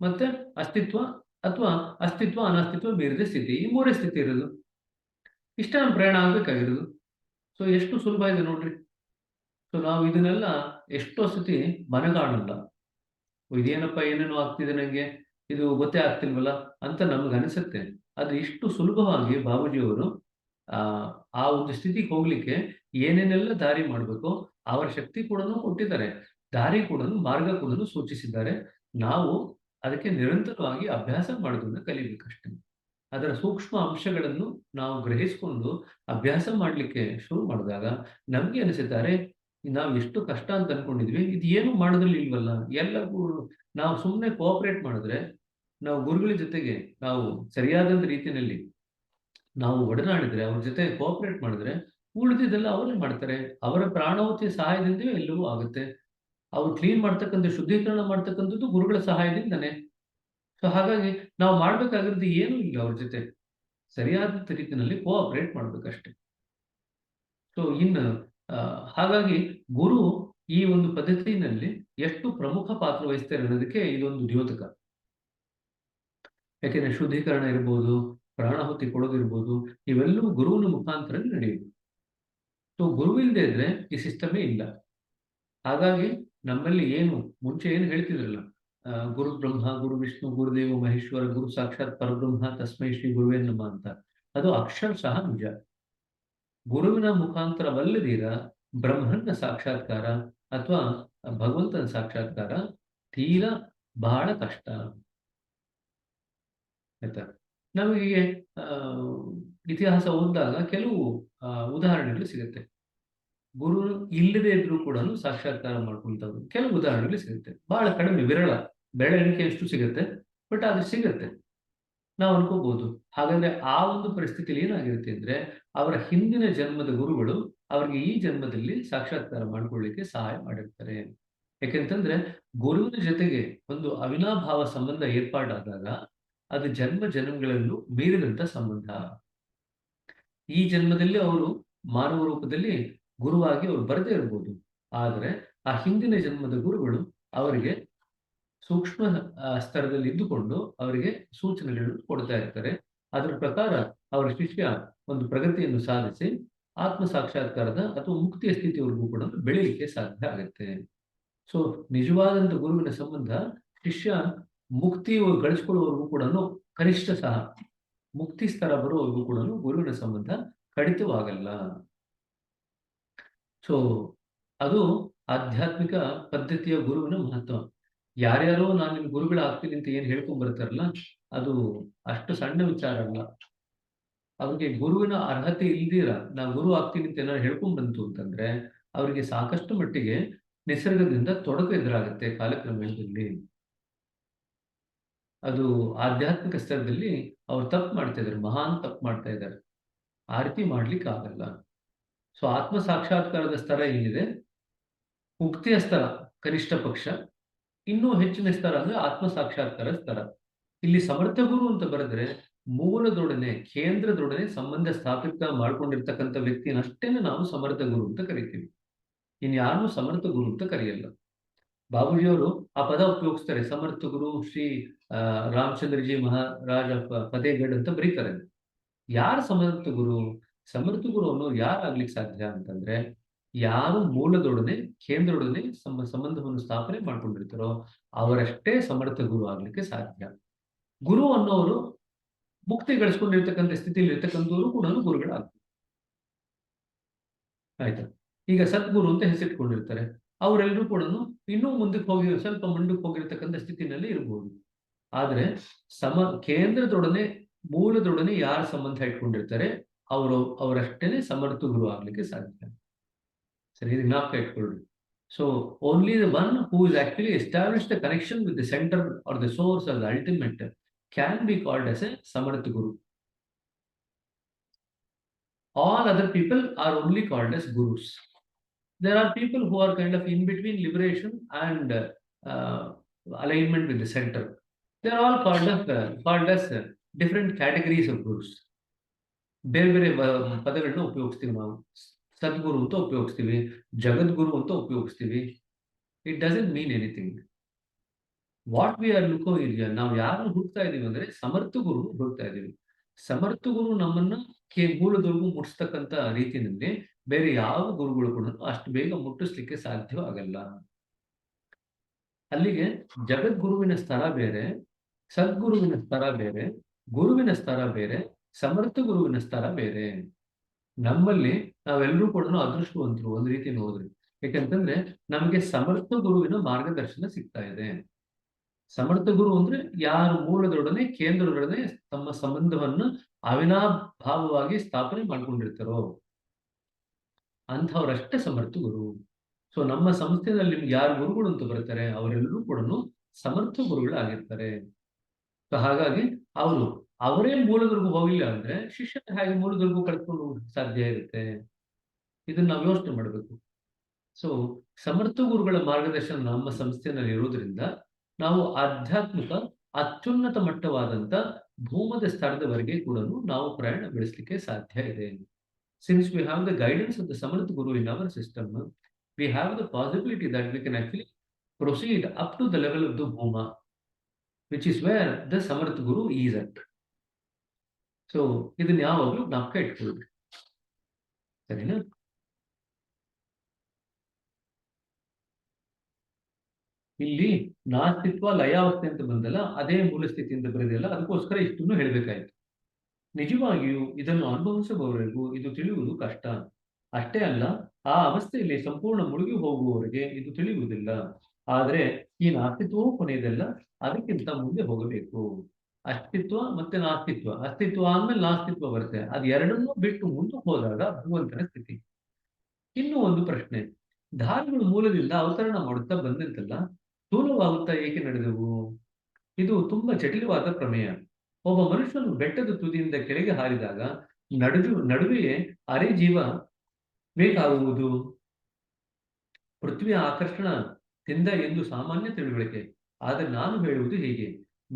ಮತ್ತೆ ಅಸ್ತಿತ್ವ, ಅಥವಾ ಅಸ್ತಿತ್ವ ಅನಾಸ್ತಿತ್ವ ಮೀರಿದ ಸ್ಥಿತಿ. ಈ 3 ಸ್ಥಿತಿ ಇರೋದು. ಇಷ್ಟೇ ನಮ್ಮ ಪ್ರಯಾಣ ಆಗ್ಬೇಕಾಗಿರೋದು. ಸೊ ಎಷ್ಟು ಸುಲಭ ಇದೆ ನೋಡ್ರಿ. ಸೊ ನಾವು ಇದನ್ನೆಲ್ಲ ಎಷ್ಟೋ ಸತಿ ಮನಗಾಣಲ್ಲ. ಇದೇನಪ್ಪ ಏನೇನೋ ಆಗ್ತಿದೆ ನಂಗೆ, ಇದು ಗೊತ್ತೇ ಆಗ್ತಿಲ್ವಲ್ಲ ಅಂತ ನಮ್ಗೆ ಅನಿಸುತ್ತೆ. ಆದ್ರೆ ಇಷ್ಟು ಸುಲಭವಾಗಿ ಬಾಬೂಜಿಯವರು ಆ ಒಂದು ಸ್ಥಿತಿಗೆ ಹೋಗ್ಲಿಕ್ಕೆ ಏನೇನೆಲ್ಲ ದಾರಿ ಮಾಡಬೇಕು ಅವರ ಶಕ್ತಿ ಕೂಡ ಕೊಟ್ಟಿದ್ದಾರೆ, ದಾರಿ ಕೂಡ, ಮಾರ್ಗ ಕೂಡ ಸೂಚಿಸಿದ್ದಾರೆ. ನಾವು ಅದಕ್ಕೆ ನಿರಂತರವಾಗಿ ಅಭ್ಯಾಸ ಮಾಡೋದನ್ನ ಕಲಿಬೇಕಷ್ಟೇ. ಅದರ ಸೂಕ್ಷ್ಮ ಅಂಶಗಳನ್ನು ನಾವು ಗ್ರಹಿಸಿಕೊಂಡು ಅಭ್ಯಾಸ ಮಾಡಲಿಕ್ಕೆ ಶುರು ಮಾಡಿದಾಗ ನಮ್ಗೆ ಅನಿಸುತ್ತಾರೆ, ನಾವು ಎಷ್ಟು ಕಷ್ಟ ಅಂತ ಅನ್ಕೊಂಡಿದ್ವಿ, ಇದು ಏನು ಮಾಡೋದ್ರಲ್ಲಿ ಇಲ್ವಲ್ಲ. ಎಲ್ಲವೂ ನಾವು ಸುಮ್ಮನೆ ಕೋಆಪರೇಟ್ ಮಾಡಿದ್ರೆ, ನಾವು ಗುರುಗಳ ಜೊತೆಗೆ ನಾವು ಸರಿಯಾದ ರೀತಿಯಲ್ಲಿ ನಾವು ಒಡನಾಡಿದ್ರೆ, ಅವ್ರ ಜೊತೆ ಕೋಆಪರೇಟ್ ಮಾಡಿದ್ರೆ, ಉಳಿದಿದ್ದೆಲ್ಲ ಅವರೇ ಮಾಡ್ತಾರೆ. ಅವರ ಪ್ರಾಣಾಹುತಿ ಸಹಾಯದಿಂದಲೇ ಎಲ್ಲವೂ ಆಗುತ್ತೆ. ಅವ್ರು ಕ್ಲೀನ್ ಮಾಡ್ತಕ್ಕಂಥ, ಶುದ್ಧೀಕರಣ ಮಾಡ್ತಕ್ಕಂಥದ್ದು ಗುರುಗಳ ಸಹಾಯದಿಂದನೇ. ಸೊ ಹಾಗಾಗಿ ನಾವು ಮಾಡ್ಬೇಕಾಗಿರೋದು ಏನೂ ಇಲ್ಲ. ಅವ್ರ ಜೊತೆ ಸರಿಯಾದ ರೀತಿಯಲ್ಲಿ ಕೋಆಪರೇಟ್ ಮಾಡ್ಬೇಕಷ್ಟೆ. ಸೊ ಇನ್ನು ಹಾಗಾಗಿ ಗುರು ಈ ಒಂದು ಪದ್ಧತಿನಲ್ಲಿ ಎಷ್ಟು ಪ್ರಮುಖ ಪಾತ್ರ ವಹಿಸ್ತಾರೆ ಅನ್ನೋದಕ್ಕೆ ಇದೊಂದು ದ್ಯೋತಕ. ಯಾಕೆಂದ್ರೆ ಶುದ್ಧೀಕರಣ ಇರ್ಬೋದು, ಪ್ರಾಣಾಹುತಿ ಕೊಡೋದಿರ್ಬೋದು, ಇವೆಲ್ಲವೂ ಗುರುವಿನ ಮುಖಾಂತರ ನಡೆಯುವುದು. ಸೊ ಗುರುವಿಲ್ಲದೆ ಇದ್ರೆ ಈ ಸಿಸ್ಟಮೇ ಇಲ್ಲ. ಹಾಗಾಗಿ ನಮ್ಮಲ್ಲಿ ಏನು ಮುಂಚೆ ಏನು ಹೇಳ್ತಿದ್ರಲ್ಲ, ಗುರು ಬ್ರಹ್ಮ, ಗುರು ವಿಷ್ಣು, ಗುರುದೇವ ಮಹೇಶ್ವರ, ಗುರು ಸಾಕ್ಷಾತ್ ಪರಬ್ರಹ್ಮ, ತಸ್ಮೈ ಶ್ರೀ ಗುರುವೇ ನಮಃ ಅಂತ, ಅದು ಅಕ್ಷರಶಃ ನಿಜ. ಗುರುವಿನ ಮುಖಾಂತರವಲ್ಲದೀರ ಬ್ರಹ್ಮನ ಸಾಕ್ಷಾತ್ಕಾರ ಅಥವಾ ಭಗವಂತನ ಸಾಕ್ಷಾತ್ಕಾರ ತೀರಾ ಬಹಳ ಕಷ್ಟ. ಆಯ್ತಾ? ನಮಗೆ ಇತಿಹಾಸ ಓದಿದಾಗ ಕೆಲವು ಉದಾಹರಣೆಗಳು ಸಿಗುತ್ತೆ. ಗುರು ಇಲ್ಲದೆ ಇದ್ರೂ ಕೂಡ ಸಾಕ್ಷಾತ್ಕಾರ ಮಾಡ್ಕೊಂತವ್ರು ಕೆಲವು ಉದಾಹರಣೆಗಳು ಸಿಗುತ್ತೆ. ಬಹಳ ಕಡಿಮೆ, ವಿರಳ, ಬೆರಳೆಣಿಕೆ ಎಷ್ಟು ಸಿಗುತ್ತೆ, ಬಟ್ ಅದು ಸಿಗುತ್ತೆ. ನಾವು ಅನ್ಕೋಬಹುದು. ಹಾಗಾದ್ರೆ ಆ ಒಂದು ಪರಿಸ್ಥಿತಿಯಲ್ಲಿ ಏನಾಗಿರುತ್ತೆ ಅಂದ್ರೆ, ಅವರ ಹಿಂದಿನ ಜನ್ಮದ ಗುರುಗಳು ಅವರಿಗೆ ಈ ಜನ್ಮದಲ್ಲಿ ಸಾಕ್ಷಾತ್ಕಾರ ಮಾಡ್ಕೊಳ್ಳಿಕ್ಕೆ ಸಹಾಯ ಮಾಡಿರ್ತಾರೆ. ಯಾಕೆಂತಂದ್ರೆ ಗುರುವಿನ ಜೊತೆಗೆ ಒಂದು ಅವಿನಾಭಾವ ಸಂಬಂಧ ಏರ್ಪಾಡಾದಾಗ ಅದು ಜನ್ಮ ಜನ್ಮಗಳಲ್ಲೂ ಮೀರಿದಂತ ಸಂಬಂಧ. ಈ ಜನ್ಮದಲ್ಲಿ ಅವರು ಮಾನವ ರೂಪದಲ್ಲಿ ಗುರುವಾಗಿ ಅವರು ಬರದೇ ಇರ್ಬೋದು, ಆದರೆ ಆ ಹಿಂದಿನ ಜನ್ಮದ ಗುರುಗಳು ಅವರಿಗೆ ಸೂಕ್ಷ್ಮ ಸ್ತರದಲ್ಲಿ ಇದ್ದುಕೊಂಡು ಅವರಿಗೆ ಸೂಚನೆಗಳನ್ನು ಕೊಡ್ತಾ ಇರ್ತಾರೆ. ಅದರ ಪ್ರಕಾರ ಅವರ ಶಿಷ್ಯ ಒಂದು ಪ್ರಗತಿಯನ್ನು ಸಾಧಿಸಿ ಆತ್ಮ ಸಾಕ್ಷಾತ್ಕಾರದ ಅಥವಾ ಮುಕ್ತಿಯ ಸ್ಥಿತಿಯವರೆಗೂ ಕೂಡ ಬೆಳೀಲಿಕ್ಕೆ ಸಾಧ್ಯ ಆಗುತ್ತೆ. ಸೊ ನಿಜವಾದಂತ ಗುರುವಿನ ಸಂಬಂಧ ಶಿಷ್ಯ ಮುಕ್ತಿ ಗಳಿಸ್ಕೊಳ್ಳುವವರೆಗೂ ಕೂಡ ಕನಿಷ್ಠ ಸಹ ಮುಕ್ತಿ ಸ್ತರ ಬರುವವರೆಗೂ ಕೂಡ ಗುರುವಿನ ಸಂಬಂಧ ಕಡಿತವಾಗಲ್ಲ. ಸೊ ಅದು ಆಧ್ಯಾತ್ಮಿಕ ಪದ್ಧತಿಯ ಗುರುವಿನ ಮಹತ್ವ. ಯಾರ್ಯಾರೋ ನಾನು ನಿಮ್ ಗುರುಗಳ ಆಗ್ತೀನಿ ಅಂತ ಏನ್ ಹೇಳ್ಕೊಂಡ್ ಬರ್ತಾರಲ್ಲ, ಅದು ಅಷ್ಟು ಸಣ್ಣ ವಿಚಾರ ಅಲ್ಲ. ಅವ್ರಿಗೆ ಗುರುವಿನ ಅರ್ಹತೆ ಇಲ್ದಿರ ನಾ ಗುರು ಆಗ್ತೀನಿ ಅಂತ ಏನಾದ್ರು ಹೇಳ್ಕೊಂಡ್ ಬಂತು ಅಂತಂದ್ರೆ ಅವರಿಗೆ ಸಾಕಷ್ಟು ಮಟ್ಟಿಗೆ ನಿಸರ್ಗದಿಂದ ತೊಡಕು ಎದುರಾಗುತ್ತೆ ಕಾಲಕ್ರಮೇಣದಲ್ಲಿ. ಅದು ಆಧ್ಯಾತ್ಮಿಕ ಸ್ತರದಲ್ಲಿ ಅವ್ರು ತಪ್ಪು ಮಾಡ್ತಾ ಇದ್ದಾರೆ, ಮಹಾನ್ ತಪ್ಪು ಮಾಡ್ತಾ ಇದ್ದಾರೆ. ಆ ರೀತಿ ಮಾಡ್ಲಿಕ್ಕೆ ಆಗಲ್ಲ. ಸೊ ಆತ್ಮ ಸಾಕ್ಷಾತ್ಕಾರದ ಸ್ತರ ಏನಿದೆ, ಮುಕ್ತಿಯ ಸ್ತರ ಕನಿಷ್ಠ ಪಕ್ಷ, ಇನ್ನೂ ಹೆಚ್ಚಿನ ಸ್ತರ ಅಂದ್ರೆ ಆತ್ಮ ಸಾಕ್ಷಾತ್ಕಾರ ಸ್ತರ. ಇಲ್ಲಿ ಸಮರ್ಥ ಗುರು ಅಂತ ಬರೆದ್ರೆ ಮೂಲದೊಡನೆ, ಕೇಂದ್ರದೊಡನೆ ಸಂಬಂಧ ಸ್ಥಾಪಿತ ಮಾಡ್ಕೊಂಡಿರ್ತಕ್ಕಂಥ ವ್ಯಕ್ತಿಯನ್ನಷ್ಟೇನೆ ನಾವು ಸಮರ್ಥ ಗುರು ಅಂತ ಕರಿತೀವಿ. ಇನ್ಯಾರು ಸಮರ್ಥ ಗುರು ಅಂತ ಕರೆಯಲ್ಲ. ಬಾಬೂಜಿಯವರು ಆ ಪದ ಉಪಯೋಗಿಸ್ತಾರೆ, ಸಮರ್ಥ ಗುರು ಶ್ರೀ ರಾಮಚಂದ್ರಜಿ ಮಹಾರಾಜ ಫತೇಗಢ್ ಅಂತ ಬರೀತಾರೆ. ಯಾರು ಸಮರ್ಥ ಗುರು? ಸಮರ್ಥ ಗುರು ಅನ್ನೋರು ಯಾರಾಗ್ಲಿಕ್ಕೆ ಸಾಧ್ಯ ಅಂತಂದ್ರೆ, ಯಾರು ಮೂಲದೊಡನೆ, ಕೇಂದ್ರದೊಡನೆ ಸಂಬಂಧವನ್ನು ಸ್ಥಾಪನೆ ಮಾಡ್ಕೊಂಡಿರ್ತಾರೋ ಅವರಷ್ಟೇ ಸಮರ್ಥ ಗುರು ಆಗ್ಲಿಕ್ಕೆ ಸಾಧ್ಯ. ಗುರು ಅನ್ನೋರು ಮುಕ್ತಿ ಗಳಿಸ್ಕೊಂಡಿರ್ತಕ್ಕಂಥ ಸ್ಥಿತಿಯಲ್ಲಿ ಇರ್ತಕ್ಕಂಥವ್ರು ಕೂಡ ಗುರುಗಳಾಗ್ತಾರೆ. ಆಯ್ತಾ? ಈಗ ಸದ್ಗುರು ಅಂತ ಹೆಸರಿಟ್ಕೊಂಡಿರ್ತಾರೆ, ಅವರೆಲ್ಲರೂ ಕೂಡ ಇನ್ನೂ ಮುಂದಕ್ಕೆ ಹೋಗಿ ಸ್ವಲ್ಪ ಮುಂದಕ್ಕೆ ಹೋಗಿರ್ತಕ್ಕಂಥ ಸ್ಥಿತಿನಲ್ಲಿ ಇರಬಹುದು. ಆದ್ರೆ ಕೇಂದ್ರದೊಡನೆ, ಮೂಲದೊಡನೆ ಯಾರು ಸಂಬಂಧ ಇಟ್ಕೊಂಡಿರ್ತಾರೆ ಅವರಷ್ಟೇನೆ ಸಮರ್ಥ ಗುರು ಆಗ್ಲಿಕ್ಕೆ ಸಾಧ್ಯ. ಸರಿ, ಇದು ಜ್ಞಾಪಕ ಇಟ್ಕೊಳ್ಳಿ. So only the one who is actually establish the connection with the centre are the source are the ultimate can be called as a Samarth Guru. All other people are only called as Gurus. There are people who are kind of in between liberation and alignment with the center. They are all called as different categories of Gurus. ಬೇರೆ ಬೇರೆ ಪದಗಳನ್ನ ಉಪಯೋಗಿಸ್ತೀವಿ ನಾವು. ಸದ್ಗುರು ಅಂತ ಉಪಯೋಗಿಸ್ತೀವಿ, ಜಗದ್ಗುರು ಅಂತ ಉಪಯೋಗಿಸ್ತೀವಿ. It doesn't mean anything. What we are look ಇದೆಯಾ, ನಾವು ಯಾರು ಹುಡುಕ್ತಾ ಇದೀವಿ ಅಂದ್ರೆ ಸಮರ್ಥ ಗುರು ಹುಡುಕ್ತಾ ಇದೀವಿ. ಸಮರ್ಥ ಗುರು ನಮ್ಮನ್ನ ಮೂಲದವರೆಗೂ ಮುಟ್ಟಿಸ್ತಕ್ಕಂತ ರೀತಿಯಲ್ಲಿ ಬೇರೆ ಯಾವ ಗುರುಗಳು ಕೂಡ ಅಷ್ಟು ಬೇಗ ಮುಟ್ಟಿಸ್ಲಿಕ್ಕೆ ಸಾಧ್ಯವಾಗಲ್ಲ. ಅಲ್ಲಿಗೆ ಜಗದ್ಗುರುವಿನ ಸ್ಥಳ ಬೇರೆ, ಸದ್ಗುರುವಿನ ಸ್ಥಳ ಬೇರೆ, ಗುರುವಿನ ಸ್ಥಳ ಬೇರೆ, ಸಮರ್ಥ ಗುರುವಿನ ಸ್ಥಳ ಬೇರೆ. ನಮ್ಮಲ್ಲಿ ನಾವೆಲ್ಲರೂ ಕೂಡ ಅದೃಷ್ಟವಂತರು ಒಂದು ರೀತಿ ನೋಡಿದ್ರಿ. ಯಾಕಂತಂದ್ರೆ ನಮಗೆ ಸಮರ್ಥ ಗುರುವಿನ ಮಾರ್ಗದರ್ಶನ ಸಿಗ್ತಾ ಇದೆ. ಸಮರ್ಥ ಗುರು ಅಂದ್ರೆ ಯಾರು ಮೂಲದೊಡನೆ ಕೇಂದ್ರದೊಡನೆ ತಮ್ಮ ಸಂಬಂಧವನ್ನು ಅವಿನಾಭಾವವಾಗಿ ಸ್ಥಾಪನೆ ಮಾಡ್ಕೊಂಡಿರ್ತಾರೋ ಅಂಥವರಷ್ಟೇ ಸಮರ್ಥ ಗುರು. ಸೊ ನಮ್ಮ ಸಂಸ್ಥೆಯಲ್ಲಿ ನಿಮ್ಗೆ ಯಾರು ಗುರುಗಳು ಅಂತ ಬರ್ತಾರೆ ಅವರೆಲ್ಲರೂ ಕೂಡ ಸಮರ್ಥ ಗುರುಗಳಾಗಿರ್ತಾರೆ. ಸೊ ಹಾಗಾಗಿ ಅವರು ಅವರೇ ಮೂಲದವರೆಗೂ ಹೋಗಿಲ್ಲ ಅಂದ್ರೆ ಶಿಷ್ಯನ ಹಾಗೆ ಮೂಲದವರೆಗೂ ಕಳ್ಕೊಂಡು ಹೋಗಕ್ಕೆ ಸಾಧ್ಯ ಇರುತ್ತೆ. ಇದನ್ನ ನಾವು ಯೋಚನೆ ಮಾಡಬೇಕು. ಸೊ ಸಮರ್ಥ ಗುರುಗಳ ಮಾರ್ಗದರ್ಶನ ನಮ್ಮ ಸಂಸ್ಥೆಯಲ್ಲಿ ಇರೋದ್ರಿಂದ ನಾವು ಆಧ್ಯಾತ್ಮಿಕ ಅತ್ಯುನ್ನತ ಮಟ್ಟವಾದಂತ ಭೂಮದ ಸ್ಥಳದವರೆಗೆ ಕೂಡ ನಾವು ಪ್ರಯಾಣ ಬೆಳೆಸಲಿಕ್ಕೆ ಸಾಧ್ಯ ಇದೆ. Since we have the guidance of the Samarth Guru in our system, we have the possibility that we can actually proceed up to the level of the Bhuma, which is where the Samarth Guru is at. So, ಇದನ್ನ ಯಾವಾಗಲೂ ಜ್ಞಾಪಕ ಇಟ್ಕೊಳ್ಬೇಕು. ಸರಿನಾ? ಇಲ್ಲಿ ನಾಸ್ತಿತ್ವ ಲಯಾವಸ್ಥೆ ಅಂತ ಬಂದಲ್ಲ, ಅದೇ ಮೂಲ ಸ್ಥಿತಿಯಿಂದ ಬರೆದಿಲ್ಲ, ಅದಕ್ಕೋಸ್ಕರ ಇಷ್ಟನ್ನು ಹೇಳಬೇಕಾಯ್ತು. ನಿಜವಾಗಿಯೂ ಇದನ್ನು ಅನುಭವಿಸುವವರೆಗೂ ಇದು ತಿಳಿಯುವುದು ಕಷ್ಟ. ಅಷ್ಟೇ ಅಲ್ಲ, ಆ ಅವಸ್ಥೆಯಲ್ಲಿ ಸಂಪೂರ್ಣ ಮುಳುಗಿ ಹೋಗುವವರೆಗೆ ಇದು ತಿಳಿಯುವುದಿಲ್ಲ. ಆದರೆ ಈ ನಾಸ್ತಿತ್ವವೂ ಕೊನೆಯದಲ್ಲ, ಅದಕ್ಕಿಂತ ಮುಂದೆ ಹೋಗಬೇಕು. ಅಸ್ತಿತ್ವ ಮತ್ತೆ ನಾಸ್ತಿತ್ವ, ಅಸ್ತಿತ್ವ ಆದ್ಮೇಲೆ ನಾಸ್ತಿತ್ವ ಬರುತ್ತೆ. ಅದು ಎರಡನ್ನೂ ಬಿಟ್ಟು ಮುಂದೆ ಹೋದಾಗ ಭಗವಂತನ ಸ್ಥಿತಿ. ಇನ್ನೂ ಒಂದು ಪ್ರಶ್ನೆ, ಧಾರಗಳು ಮೂಲದಿಂದ ಅವತರಣ ಮಾಡುತ್ತಾ ಬಂದಂತಲ್ಲ, ಸ್ಥೂಲವಾಗುತ್ತಾ ಏಕೆ ನಡೆದವು? ಇದು ತುಂಬಾ ಜಟಿಲವಾದ ಪ್ರಮೇಯ. ಒಬ್ಬ ಮನುಷ್ಯನು ಬೆಟ್ಟದ ತುದಿಯಿಂದ ಕೆಳಗೆ ಹಾರಿದಾಗ ನಡುವೆಯೇ ಅರೆ ಜೀವ ಬೇಕಾಗುವುದು ಪೃಥ್ವಿಯ ಆಕರ್ಷಣದಿಂದ ಎಂದು ಸಾಮಾನ್ಯ ತಿಳುವಳಿಕೆ. ಆದರೆ ನಾನು ಹೇಳುವುದು ಹೀಗೆ: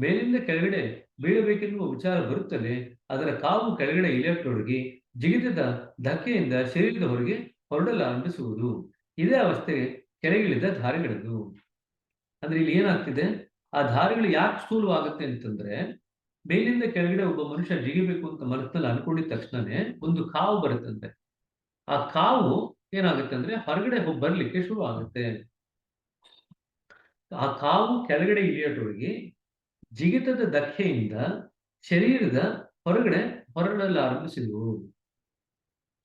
ಮೇಲಿಂದ ಕೆಳಗಡೆ ಬೀಳಬೇಕೆನ್ನುವ ವಿಚಾರ ಬರುತ್ತಲೇ ಅದರ ಕಾವು ಕೆಳಗಡೆ ಇಳಿಯತೊಡಗಿ ಜಿಗಿತದ ಧಕ್ಕೆಯಿಂದ ಶರೀರದ ಹೊರಗೆ ಹೊರಡಲಾರಂಭಿಸುವುದು. ಇದೇ ಅವಸ್ಥೆ ಕೆಳಗಿಳಿದ ಧಾರೆಗಳದ್ದು. ಅಂದ್ರೆ ಇಲ್ಲಿ ಏನಾಗ್ತಿದೆ, ಆ ಧಾರೆಗಳು ಯಾಕೆ ಸ್ಥೂಲವಾಗುತ್ತೆ ಅಂತಂದ್ರೆ, ಮೇಲಿಂದ ಕೆಳಗಡೆ ಒಬ್ಬ ಮನುಷ್ಯ ಜಿಗಿಬೇಕು ಅಂತ ಮನಸ್ಸಿನಲ್ಲಿ ಅನ್ಕೊಂಡಿದ ತಕ್ಷಣನೇ ಒಂದು ಕಾವು ಬರುತ್ತಂತೆ. ಆ ಕಾವು ಏನಾಗುತ್ತೆ ಅಂದ್ರೆ ಹೊರಗಡೆ ಬರ್ಲಿಕ್ಕೆ ಶುರು ಆಗುತ್ತೆ. ಆ ಕಾವು ಕೆಳಗಡೆ ಇಳಿಯೋಟೊಳಗೆ ಜಿಗಿತದ ಧಕ್ಕೆಯಿಂದ ಶರೀರದ ಹೊರಗಡೆ ಹೊರಡಲಾರಂಭಿಸಿದವು.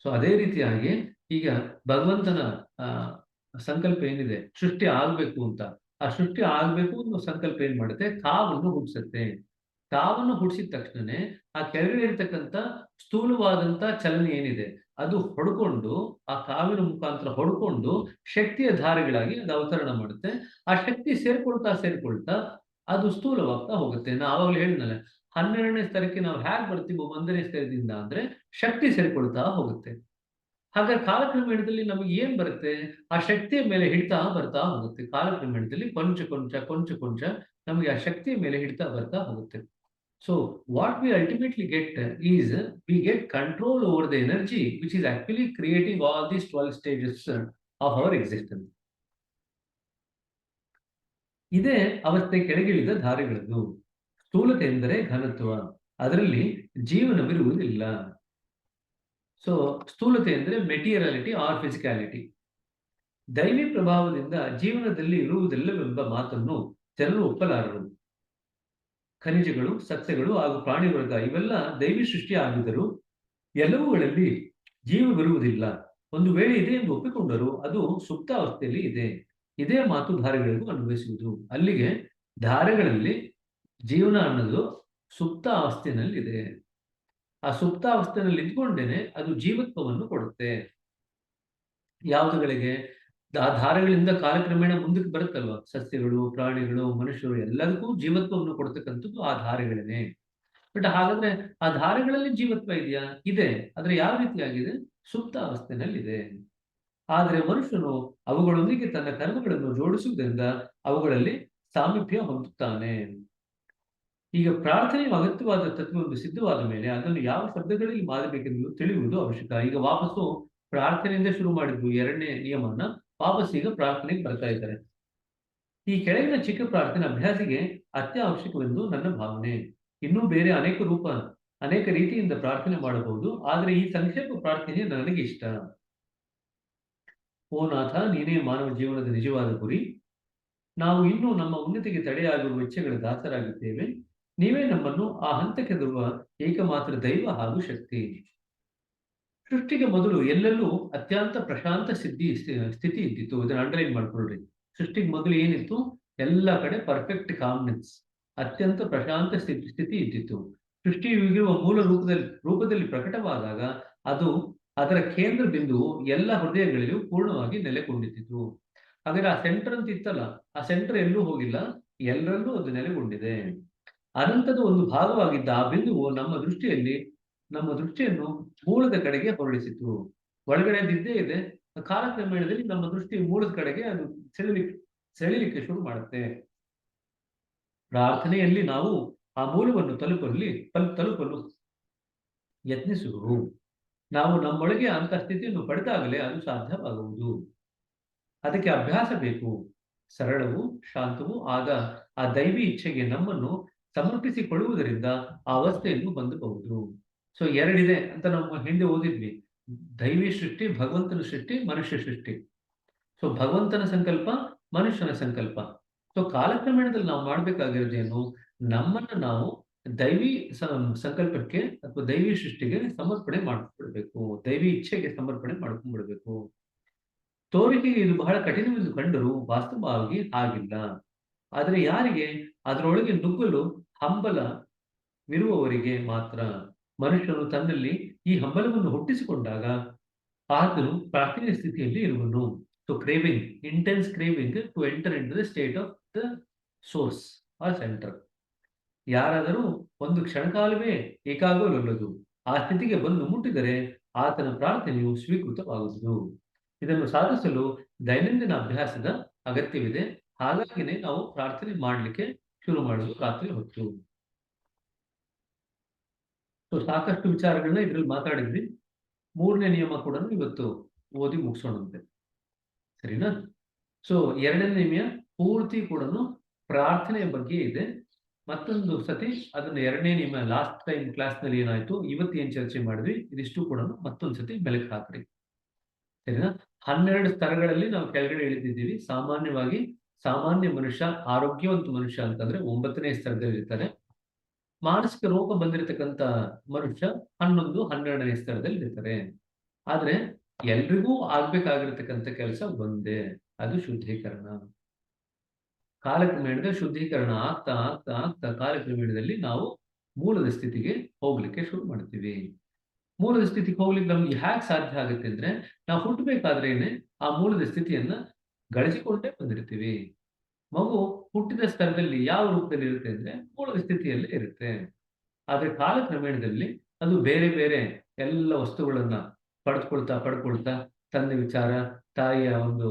ಸೊ ಅದೇ ರೀತಿಯಾಗಿ ಈಗ ಭಗವಂತನ ಸಂಕಲ್ಪ ಏನಿದೆ, ಸೃಷ್ಟಿ ಆಗ್ಬೇಕು ಅಂತ, ಆ ಸೃಷ್ಟಿ ಆಗ್ಬೇಕು ಅನ್ನೋ ಸಂಕಲ್ಪ ಏನ್ ಮಾಡುತ್ತೆ, ಕಾವನ್ನು ಹುಟ್ಟಿಸುತ್ತೆ. ಕಾವನ್ನು ಹುಟ್ಟಿಸಿದ ತಕ್ಷಣನೇ ಆ ಕೆಳಗಡೆ ಇರ್ತಕ್ಕಂಥ ಸ್ಥೂಲವಾದಂತ ಚಲನೆ ಏನಿದೆ ಅದು ಹೊಡ್ಕೊಂಡು, ಆ ಕಾವಿನ ಮುಖಾಂತರ ಹೊಡ್ಕೊಂಡು ಶಕ್ತಿಯ ಧಾರೆಗಳಾಗಿ ಅದು ಅವತರಣ ಮಾಡುತ್ತೆ. ಆ ಶಕ್ತಿ ಸೇರ್ಕೊಳ್ತಾ ಅದು ಸ್ಥೂಲವಾಗ್ತಾ ಹೋಗುತ್ತೆ. ನಾ ಆವಾಗಲೇ ಹೇಳಿದ್ನಲ್ಲ, 12ನೇ ಸ್ತರಕ್ಕೆ ನಾವು ಹೇಗೆ ಬರ್ತೀವೋ 1ನೇ ಸ್ತರದಿಂದ ಅಂದ್ರೆ ಶಕ್ತಿ ಸೇರ್ಕೊಳ್ತಾ ಹೋಗುತ್ತೆ. ಹಾಗಾದ್ರೆ ಕಾಲಕ್ರಮೇಣದಲ್ಲಿ ನಮಗೆ ಏನ್ ಬರುತ್ತೆ, ಆ ಶಕ್ತಿಯ ಮೇಲೆ ಹಿಡಿತಾ ಬರ್ತಾ ಹೋಗುತ್ತೆ. ಕಾಲಕ್ರಮೇಣದಲ್ಲಿ ಕೊಂಚ ನಮಗೆ ಆ ಶಕ್ತಿಯ ಮೇಲೆ ಹಿಡಿತಾ ಬರ್ತಾ ಹೋಗುತ್ತೆ. So what we ultimately get is we get control over the energy which is actually creating all these 12 stages of our existence. ಇದೇ ಅವಸ್ಥೆ ಕೆಳಗಿಳಿದ ಧಾರೆಗಳದ್ದು. ಸ್ಥೂಲತೆ ಎಂದರೆ ಘನತ್ವ, ಅದರಲ್ಲಿ ಜೀವನವಿರುವುದಿಲ್ಲ. ಸೊ ಸ್ಥೂಲತೆ ಎಂದರೆ ಮೆಟೀರಿಯಾಲಿಟಿ ಆರ್ ಫಿಸಿಕ್ಯಾಲಿಟಿ. ದೈವಿ ಪ್ರಭಾವದಿಂದ ಜೀವನದಲ್ಲಿ ಇರುವುದಿಲ್ಲವೆಂಬ ಮಾತನ್ನು ಜನರು ಒಪ್ಪಲಾರರು. ಖನಿಜಗಳು, ಸಸ್ಯಗಳು ಹಾಗೂ ಪ್ರಾಣಿ ವರ್ಗ ಇವೆಲ್ಲ ದೈವಿ ಸೃಷ್ಟಿ ಆಗಿದ್ದರೂ ಎಲ್ಲವುಗಳಲ್ಲಿ ಜೀವವಿರುವುದಿಲ್ಲ. ಒಂದು ವೇಳೆ ಇದೆ ಎಂದು ಒಪ್ಪಿಕೊಂಡರೂ ಅದು ಸುಪ್ತಾವಸ್ಥೆಯಲ್ಲಿ ಇದೆ. ಇದೇ ಮಾತು ಧಾರೆಗಳಿಗೂ ಅನ್ವಯಿಸುವುದು. ಅಲ್ಲಿಗೆ ಧಾರೆಗಳಲ್ಲಿ ಜೀವನ ಅನ್ನೋದು ಸುಪ್ತಾವಸ್ಥೆಯಲ್ಲಿ ಇದೆ. ಆ ಸುಪ್ತಾವಸ್ಥೆಯಲ್ಲಿ ಇದ್ಕೊಂಡೇನೆ ಅದು ಜೀವತ್ವವನ್ನು ಕೊಡುತ್ತೆ. ಯಾವುದುಗಳಿಗೆ? ಆ ಧಾರೆಗಳಿಂದ ಕಾಲಕ್ರಮೇಣ ಮುಂದಕ್ಕೆ ಬರುತ್ತಲ್ವ, ಸಸ್ಯಗಳು, ಪ್ರಾಣಿಗಳು, ಮನುಷ್ಯರು ಎಲ್ಲದಕ್ಕೂ ಜೀವತ್ವವನ್ನು ಕೊಡ್ತಕ್ಕಂಥದ್ದು ಆ ಧಾರೆಗಳೇನೆ. ಬಟ್ ಹಾಗಾದ್ರೆ ಆ ಧಾರೆಗಳಲ್ಲಿ ಜೀವತ್ವ ಇದೆಯಾ? ಇದೆ. ಆದ್ರೆ ಯಾವ ರೀತಿಯಾಗಿದೆ? ಸುಪ್ತಾವಸ್ಥೆಯಲ್ಲಿ ಇದೆ. ಆದರೆ ಮನುಷ್ಯನು ಅವುಗಳೊಂದಿಗೆ ತನ್ನ ಕರ್ಮಗಳನ್ನು ಜೋಡಿಸುವುದರಿಂದ ಅವುಗಳಲ್ಲಿ ಸಾಮೀಪ್ಯ ಹೊಂದುತ್ತಾನೆ. ಈಗ ಪ್ರಾರ್ಥನೆಯು ಅಗತ್ಯವಾದ ತತ್ವವನ್ನು ಸಿದ್ಧವಾದ ಮೇಲೆ ಅದನ್ನು ಯಾವ ಶಬ್ದಗಳಲ್ಲಿ ಮಾಡಬೇಕೆಂದು ತಿಳಿಯುವುದು ಅವಶ್ಯಕ. ಈಗ ವಾಪಸ್ಸು ಪ್ರಾರ್ಥನೆಯಿಂದ ಶುರು ಮಾಡಿದ್ವು 2ನೇ ನಿಯಮನ, ವಾಪಸ್ ಈಗ ಪ್ರಾರ್ಥನೆಗೆ ಬರ್ತಾ ಇದ್ದಾರೆ. ಈ ಕೆಳಗಿನ ಚಿಕ್ಕ ಪ್ರಾರ್ಥನೆ ಅಭ್ಯಾಸಿಗೆ ಅತ್ಯವಶ್ಯಕವೆಂದು ನನ್ನ ಭಾವನೆ. ಇನ್ನೂ ಬೇರೆ ಅನೇಕ ರೀತಿಯಿಂದ ಪ್ರಾರ್ಥನೆ ಮಾಡಬಹುದು, ಆದರೆ ಈ ಸಂಕ್ಷೇಪ ಪ್ರಾರ್ಥನೆ ನನಗೆ ಇಷ್ಟ. ಓ ನಾಥ, ನೀನೇ ಮಾನವ ಜೀವನದ ನಿಜವಾದ ಗುರಿ. ನಾವು ಇನ್ನೂ ನಮ್ಮ ಉನ್ನತಿಗೆ ತಡೆಯಾಗಿರುವ ಇಚ್ಛೆಗಳ ದಾಸರಾಗಿದ್ದೇವೆ. ನೀವೇ ನಮ್ಮನ್ನು ಆ ಹಂತಕ್ಕೆ ತರುವ ಏಕಮಾತ್ರ ದೈವ ಹಾಗೂ ಶಕ್ತಿ. ಸೃಷ್ಟಿಗೆ ಮೊದಲು ಎಲ್ಲೆಲ್ಲೂ ಅತ್ಯಂತ ಪ್ರಶಾಂತ ಸ್ಥಿತಿ ಇದ್ದಿತ್ತು. ಇದನ್ನ ಅಂಡರ್ಲೈನ್ ಮಾಡ್ಕೊಳ್ರಿ. ಸೃಷ್ಟಿಗೆ ಮೊದಲು ಏನಿತ್ತು? ಎಲ್ಲ ಕಡೆ ಪರ್ಫೆಕ್ಟ್ ಕಾಮ್ನೆಸ್, ಅತ್ಯಂತ ಪ್ರಶಾಂತ ಸ್ಥಿತಿ ಇದ್ದಿತ್ತು. ಸೃಷ್ಟಿಯು ಈಗಿರುವ ಮೂಲ ರೂಪದಲ್ಲಿ ಪ್ರಕಟವಾದಾಗ ಅದು ಅದರ ಕೇಂದ್ರ ಬಿಂದುವು ಎಲ್ಲ ಹೃದಯಗಳಲ್ಲೂ ಪೂರ್ಣವಾಗಿ ನೆಲೆಗೊಂಡಿತ್ತು. ಹಾಗಾದ್ರೆ ಆ ಸೆಂಟರ್ ಅಂತ ಇತ್ತಲ್ಲ, ಆ ಸೆಂಟರ್ ಎಲ್ಲೂ ಹೋಗಿಲ್ಲ, ಎಲ್ಲರಲ್ಲೂ ಅದು ನೆಲೆಗೊಂಡಿದೆ. ಅನಂತದ ಒಂದು ಭಾಗವಾಗಿದ್ದ ಆ ಬಿಂದುವು ನಮ್ಮ ದೃಷ್ಟಿಯನ್ನು ಮೂಲದ ಕಡೆಗೆ ಹೊರಳಿಸಿತು. ಒಳಗಡೆ ಇದ್ದೇ ಇದೆ. ಕಾಲಕ್ರಮೇಣದಲ್ಲಿ ನಮ್ಮ ದೃಷ್ಟಿ ಮೂಲದ ಕಡೆಗೆ ಅದು ಸೆಳಿಲಿಕ್ಕೆ ಶುರು ಮಾಡುತ್ತೆ. ಪ್ರಾರ್ಥನೆಯಲ್ಲಿ ನಾವು ಆ ಮೂಲವನ್ನು ತಲುಪಲು ಯತ್ನಿಸುವುದು. ನಾವು ನಮ್ಮೊಳಗೆ ಅಂತ ಸ್ಥಿತಿಯನ್ನು ಪಡೆದಾಗಲೇ ಅದು ಸಾಧ್ಯವಾಗುವುದು. ಅದಕ್ಕೆ ಅಭ್ಯಾಸ ಬೇಕು. ಸರಳವೂ ಶಾಂತವೂ ಆದ ಆ ದೈವಿ ಇಚ್ಛೆಗೆ ನಮ್ಮನ್ನು ಸಮರ್ಪಿಸಿಕೊಳ್ಳುವುದರಿಂದ ಆ ಅವಸ್ಥೆಯನ್ನು ಹೊಂದಬಹುದು. ಸೊ 2 ಇದೆ ಅಂತ ನಾವು ಹಿಂದೆ ಓದಿದ್ವಿ. ದೈವಿ ಸೃಷ್ಟಿ, ಭಗವಂತನ ಸೃಷ್ಟಿ, ಮನುಷ್ಯ ಸೃಷ್ಟಿ. ಸೊ ಭಗವಂತನ ಸಂಕಲ್ಪ, ಮನುಷ್ಯನ ಸಂಕಲ್ಪ. ಸೊ ಕಾಲಕ್ರಮೇಣದಲ್ಲಿ ನಾವು ಮಾಡ್ಬೇಕಾಗಿರೋದೇನು? ನಮ್ಮನ್ನು ನಾವು ದೈವಿ ಸಂಕಲ್ಪಕ್ಕೆ ಅಥವಾ ದೈವಿ ಸೃಷ್ಟಿಗೆ ಸಮರ್ಪಣೆ ಮಾಡ್ಕೊಂಡ್ಬಿಡ್ಬೇಕು. ದೈವಿ ಇಚ್ಛೆಗೆ ಸಮರ್ಪಣೆ ಮಾಡ್ಕೊಂಡ್ಬಿಡ್ಬೇಕು. ತೋರಿಕೆಗೆ ಇದು ಬಹಳ ಕಠಿಣವೆಂದು ಕಂಡರೂ ವಾಸ್ತವವಾಗಿ ಆಗಿಲ್ಲ. ಆದರೆ ಯಾರಿಗೆ ಅದರೊಳಗೆ ನುಗ್ಗಲು ಹಂಬಲವಿರುವವರಿಗೆ ಮಾತ್ರ. ಮನುಷ್ಯನು ತನ್ನಲ್ಲಿ ಈ ಹಂಬಲವನ್ನು ಹುಟ್ಟಿಸಿಕೊಂಡಾಗ ಆತನು ಪ್ರಾರ್ಥನೆಯ ಸ್ಥಿತಿಯಲ್ಲಿ ಇರುವನು. So craving, intense craving to enter into the state of the source or centre. ಯಾರಾದರೂ ಒಂದು ಕ್ಷಣಕಾಲವೇ ಏಕಾಗಲೊಲ್ಲದು ಆ ಸ್ಥಿತಿಗೆ ಬಂದು ಮುಟ್ಟಿದರೆ ಆತನ ಪ್ರಾರ್ಥನೆಯು ಸ್ವೀಕೃತವಾಗುವುದು. ಇದನ್ನು ಸಾಧಿಸಲು ದೈನಂದಿನ ಅಭ್ಯಾಸದ ಅಗತ್ಯವಿದೆ. ಹಾಗಾಗಿನೇ ನಾವು ಪ್ರಾರ್ಥನೆ ಮಾಡಲಿಕ್ಕೆ ಶುರು ಮಾಡೋದು ರಾತ್ರಿ ಹೊತ್ತು. ಸೊ ಸಾಕಷ್ಟು ವಿಚಾರಗಳನ್ನ ಇದ್ರಲ್ಲಿ ಮಾತಾಡಿದ್ವಿ. 3ನೇ ನಿಯಮ ಕೂಡ ಇವತ್ತು ಓದಿ ಮುಗಿಸೋಣಂತೆ, ಸರಿನಾ? ಸೊ 2ನೇ ನಿಯಮ ಪೂರ್ತಿ ಕೂಡ ಪ್ರಾರ್ಥನೆಯ ಬಗ್ಗೆ ಇದೆ. ಮತ್ತೊಂದು ಸತಿ ಅದನ್ನ 2ನೇ ನಿಯಮ ಲಾಸ್ಟ್ ಟೈಮ್ ಕ್ಲಾಸ್ ನಲ್ಲಿ ಏನಾಯ್ತು, ಇವತ್ತು ಏನ್ ಚರ್ಚೆ ಮಾಡಿದ್ವಿ, ಇದಿಷ್ಟು ಕೂಡ ಮತ್ತೊಂದು ಸತಿ ಮೆಲುಕು ಹಾಕ್ರಿ, ಸರಿನಾ? 12 ಸ್ತರಗಳಲ್ಲಿ ನಾವು ಕೆಳಗಡೆ ಇಳಿದಿದ್ದೀವಿ. ಸಾಮಾನ್ಯ ಮನುಷ್ಯ, ಆರೋಗ್ಯವಂತ ಮನುಷ್ಯ ಅಂತಂದ್ರೆ 9ನೇ ಸ್ತರದಲ್ಲಿ ಇರ್ತಾರೆ. ಮಾನಸಿಕ ರೋಗ ಬಂದಿರತಕ್ಕಂತ ಮನುಷ್ಯ 11, 12ನೇ ಸ್ತರದಲ್ಲಿ ಇರ್ತಾರೆ. ಆದ್ರೆ ಎಲ್ರಿಗೂ ಆಗ್ಬೇಕಾಗಿರ್ತಕ್ಕಂಥ ಕೆಲಸ ಒಂದೇ, ಅದು ಶುದ್ಧೀಕರಣ. ಕಾಲಕ್ರಮೇಣದ ಶುದ್ಧೀಕರಣ ಆಗ್ತಾ ಆಗ್ತಾ ಆಗ್ತಾ ಕಾಲಕ್ರಮೇಣದಲ್ಲಿ ನಾವು ಮೂಲದ ಸ್ಥಿತಿಗೆ ಹೋಗ್ಲಿಕ್ಕೆ ಶುರು ಮಾಡ್ತೀವಿ. ಮೂಲದ ಸ್ಥಿತಿಗೆ ಹೋಗ್ಲಿಕ್ಕೆ ನಮ್ಗೆ ಹ್ಯಾಕ್ ಸಾಧ್ಯ ಆಗುತ್ತೆ ಅಂದ್ರೆ, ನಾವು ಹುಟ್ಟಬೇಕಾದ್ರೇನೆ ಆ ಮೂಲದ ಸ್ಥಿತಿಯನ್ನ ಗಳಿಸಿಕೊಂಡೇ ಬಂದಿರ್ತೀವಿ. ಮಗು ಹುಟ್ಟಿದ ಸ್ಥಳದಲ್ಲಿ ಯಾವ ರೂಪದಲ್ಲಿ ಇರುತ್ತೆ ಅಂದ್ರೆ ಮೂಲದ ಸ್ಥಿತಿಯಲ್ಲೇ ಇರುತ್ತೆ. ಆದ್ರೆ ಕಾಲಕ್ರಮೇಣದಲ್ಲಿ ಅದು ಬೇರೆ ಬೇರೆ ಎಲ್ಲ ವಸ್ತುಗಳನ್ನ ಪಡ್ಕೊಳ್ತಾ ತಂದೆ ವಿಚಾರ, ತಾಯಿಯ ಒಂದು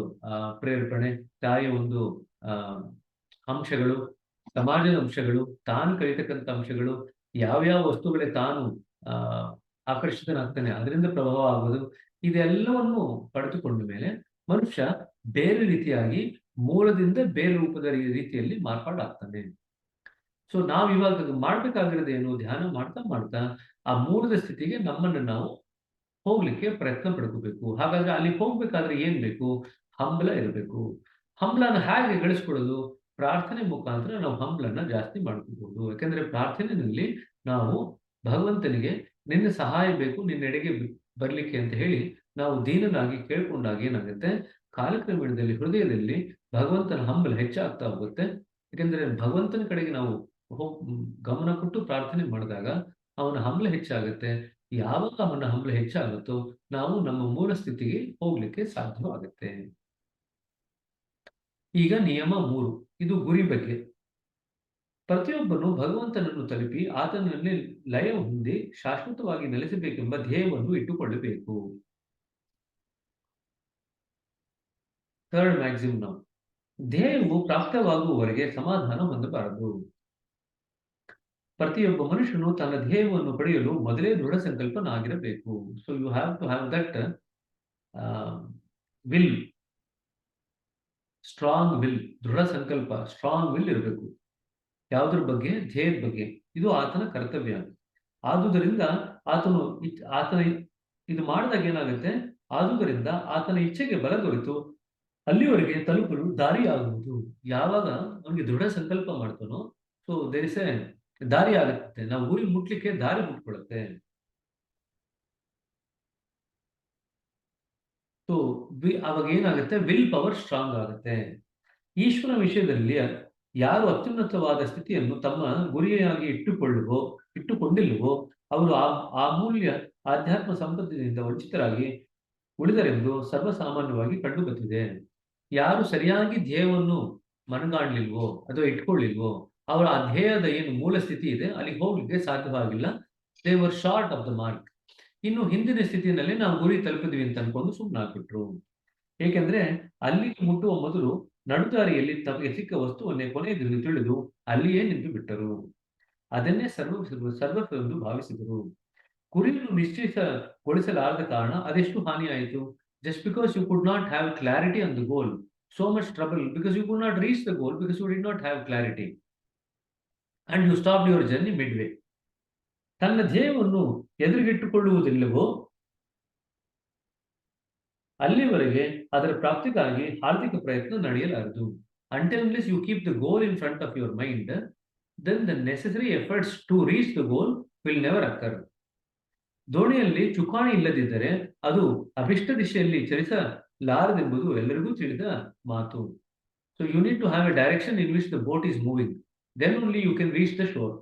ಪ್ರೇರೇಪಣೆ, ತಾಯಿಯ ಒಂದು ಅಂಶಗಳು, ಸಮಾಜದ ಅಂಶಗಳು, ತಾನು ಕಲಿತಕ್ಕಂಥ ಅಂಶಗಳು, ಯಾವ್ಯಾವ ವಸ್ತುಗಳೇ ತಾನು ಆಕರ್ಷಿತನಾಗ್ತಾನೆ ಅದರಿಂದ ಪ್ರಭಾವ ಆಗೋದು, ಇದೆಲ್ಲವನ್ನು ಪಡೆದುಕೊಂಡ ಮೇಲೆ ಮನುಷ್ಯ ಬೇರೆ ರೀತಿಯಾಗಿ ಮೂಲದಿಂದ ಬೇರೆ ರೂಪದ ರೀತಿಯಲ್ಲಿ ಮಾರ್ಪಾಡಾಗ್ತಾನೆ. ಸೊ ನಾವ್ ಇವಾಗ ಮಾಡ್ಬೇಕಾಗಿರೋದೇನು? ಧ್ಯಾನ ಮಾಡ್ತಾ ಆ ಮೂಲದ ಸ್ಥಿತಿಗೆ ನಮ್ಮನ್ನು ನಾವು ಹೋಗ್ಲಿಕ್ಕೆ ಪ್ರಯತ್ನ ಪಡ್ಕೋಬೇಕು. ಹಾಗಾದ್ರೆ ಅಲ್ಲಿ ಹೋಗ್ಬೇಕಾದ್ರೆ ಏನ್ ಬೇಕು? ಹಂಬಲ ಇರಬೇಕು. ಹಂಬಲನ ಹೇಗೆ ಗಳಿಸ್ಕೊಳ್ಳೋದು? ಪ್ರಾರ್ಥನೆ ಮುಖಾಂತರ ನಾವು ಹಂಬಲನ್ನ ಜಾಸ್ತಿ ಮಾಡ್ಕೋಬಹುದು. ಯಾಕಂದ್ರೆ ಪ್ರಾರ್ಥನೆಯಲ್ಲಿ ನಾವು ಭಗವಂತನಿಗೆ ನಿನ್ನ ಸಹಾಯ ಬೇಕು, ನಿನ್ನೆಡೆಗೆ ಬರ್ಲಿಕ್ಕೆ ಅಂತ ಹೇಳಿ ನಾವು ದೀನನಾಗಿ ಕೇಳ್ಕೊಂಡಾಗ ಏನಾಗುತ್ತೆ, ಕಾಲಕ್ರಮೇಣದಲ್ಲಿ ಹೃದಯದಲ್ಲಿ ಭಗವಂತನ ಹಂಬಲ ಹೆಚ್ಚಾಗ್ತಾ ಹೋಗುತ್ತೆ. ಯಾಕಂದ್ರೆ ಭಗವಂತನ ಕಡೆಗೆ ನಾವು ಗಮನ ಕೊಟ್ಟು ಪ್ರಾರ್ಥನೆ ಮಾಡಿದಾಗ ಅವನ ಹಂಬಲ ಹೆಚ್ಚಾಗುತ್ತೆ. ಯಾವಾಗ ಅವನ ಹಂಬಲ ಹೆಚ್ಚಾಗುತ್ತೋ ನಾವು ನಮ್ಮ ಮೂಲ ಸ್ಥಿತಿಗೆ ಹೋಗ್ಲಿಕ್ಕೆ ಸಾಧ್ಯವಾಗುತ್ತೆ. ಈಗ ನಿಯಮ 3, ಇದು ಗುರಿ ಬಗ್ಗೆ. ಪ್ರತಿಯೊಬ್ಬನು ಭಗವಂತನನ್ನು ತಲುಪಿ ಆತನಲ್ಲಿ ಲಯ ಹೊಂದಿ ಶಾಶ್ವತವಾಗಿ ನೆಲೆಸಬೇಕೆಂಬ ಧ್ಯೇಯವನ್ನು ಇಟ್ಟುಕೊಳ್ಳಬೇಕು. ಥರ್ಡ್ ಮ್ಯಾಕ್ಸಿಮ್ ನಾವು ಧ್ಯೇಯವು ಪ್ರಾಪ್ತವಾಗುವವರೆಗೆ ಸಮಾಧಾನ ಹೊಂದಬಾರದು. ಪ್ರತಿಯೊಬ್ಬ ಮನುಷ್ಯನು ತನ್ನ ಧ್ಯೇಯವನ್ನು ಪಡೆಯಲು ಮೊದಲೇ ದೃಢ ಸಂಕಲ್ಪನಾಗಿರಬೇಕು. So you have to have that will, strong will, ದೃಢ ಸಂಕಲ್ಪ, ಸ್ಟ್ರಾಂಗ್ ವಿಲ್ ಇರಬೇಕು. ಯಾವುದ್ರ ಬಗ್ಗೆ? ಧ್ಯೇಯದ ಬಗ್ಗೆ. ಇದು ಆತನ ಕರ್ತವ್ಯ. ಆದುದರಿಂದ ಆತನ ಇದು ಮಾಡಿದಾಗ ಏನಾಗುತ್ತೆ? ಆದುದರಿಂದ ಆತನ ಇಚ್ಛೆಗೆ ಬಲ ದೊರೆತು ಅಲ್ಲಿವರೆಗೆ ತಲುಪಲು ದಾರಿ ಆಗುವುದು. ಯಾವಾಗ ಅವನಿಗೆ ದೃಢ ಸಂಕಲ್ಪ ಮಾಡ್ತಾನೋ, ಸೊ ದೇರ್ ಇಸ್ ಎ ದಾರಿ ಆಗುತ್ತೆ. ನಾವು ಗುರಿ ಮುಟ್ಲಿಕ್ಕೆ ದಾರಿ ಮುಟ್ಕೊಳ್ಳುತ್ತೆ. ಸೊ ಅವಾಗ ಏನಾಗುತ್ತೆ? ವಿಲ್ ಪವರ್ ಸ್ಟ್ರಾಂಗ್ ಆಗುತ್ತೆ. ಈಶ್ವರ ವಿಷಯದಲ್ಲಿ ಯಾರು ಅತ್ಯುನ್ನತವಾದ ಸ್ಥಿತಿಯನ್ನು ತಮ್ಮ ಗುರಿಯಾಗಿ ಇಟ್ಟುಕೊಂಡಿಲ್ಲವೋ ಅವರು ಅಮೂಲ್ಯ ಆಧ್ಯಾತ್ಮ ಸಂಪತ್ತಿನಿಂದ ವಂಚಿತರಾಗಿ ಉಳಿದರೆಂದು ಸರ್ವಸಾಮಾನ್ಯವಾಗಿ ಕಂಡುಬಂದಿದೆ. ಯಾರು ಸರಿಯಾಗಿ ಧ್ಯೇಯವನ್ನು ಮನಗಾಣಲಿಲ್ವೋ ಅಥವಾ ಇಟ್ಕೊಳ್ಳಿಲ್ವೋ ಅವರ ಆ ಧ್ಯೇಯದ ಏನು ಮೂಲ ಸ್ಥಿತಿ ಇದೆ ಅಲ್ಲಿಗೆ ಹೋಗ್ಲಿಕ್ಕೆ ಸಾಧ್ಯವಾಗಿಲ್ಲ. They were short of the mark. ಇನ್ನು ಹಿಂದಿನ ಸ್ಥಿತಿಯಲ್ಲಿ ನಾವು ಗುರಿ ತಲುಪಿದ್ವಿ ಅಂತ ಅನ್ಕೊಂಡು ಸುಮ್ಮನಾಗ್ಬಿಟ್ರು. ಏಕೆಂದ್ರೆ ಅಲ್ಲಿಗೆ ಮುಟ್ಟುವ ಮೊದಲು ನಡುದಾರಿಯಲ್ಲಿ ತಮಗೆ ಸಿಕ್ಕ ವಸ್ತುವನ್ನೇ ಕೊನೆಯದನ್ನು ತಿಳಿದು ಅಲ್ಲಿಯೇ ನಿಂತು ಬಿಟ್ಟರು. ಅದನ್ನೇ ಸರ್ವಸ್ವವೆಂದು ಭಾವಿಸಿದರು. ಗುರಿಯನ್ನು ನಿಶ್ಚಯಿಸಗೊಳಿಸಲಾರದ ಕಾರಣ ಅದೆಷ್ಟು ಹಾನಿಯಾಯಿತು. Just because you could not have clarity on the goal, so much trouble because you could not reach the goal because you did not have clarity and you stopped your journey midway. ತನ್ನ ಧ್ಯೇಯವನ್ನು ಎದುರಿಗಿಟ್ಟುಕೊಳ್ಳುವುದಿಲ್ಲವೋ ಅಲ್ಲಿವರೆಗೆ ಅದರ ಪ್ರಾಪ್ತಿಗಾಗಿ ಹಾರ್ದಿಕ ಪ್ರಯತ್ನ ನಡೆಯಲಾರದು. Until unless you keep the goal in front of your mind, then the necessary efforts to reach the goal will never occur. ದೋಣಿಯಲ್ಲಿ ಚುಕ್ಕಾಣಿ ಇಲ್ಲದಿದ್ದರೆ ಅದು ಅಭಿಷ್ಟ ದಿಶೆಯಲ್ಲಿ ಚಲಿಸಲಾರದೆಂಬುದು ಎಲ್ಲರಿಗೂ ತಿಳಿದ ಮಾತು. So you need to have a direction in which the boat is moving, then only you can reach the shore.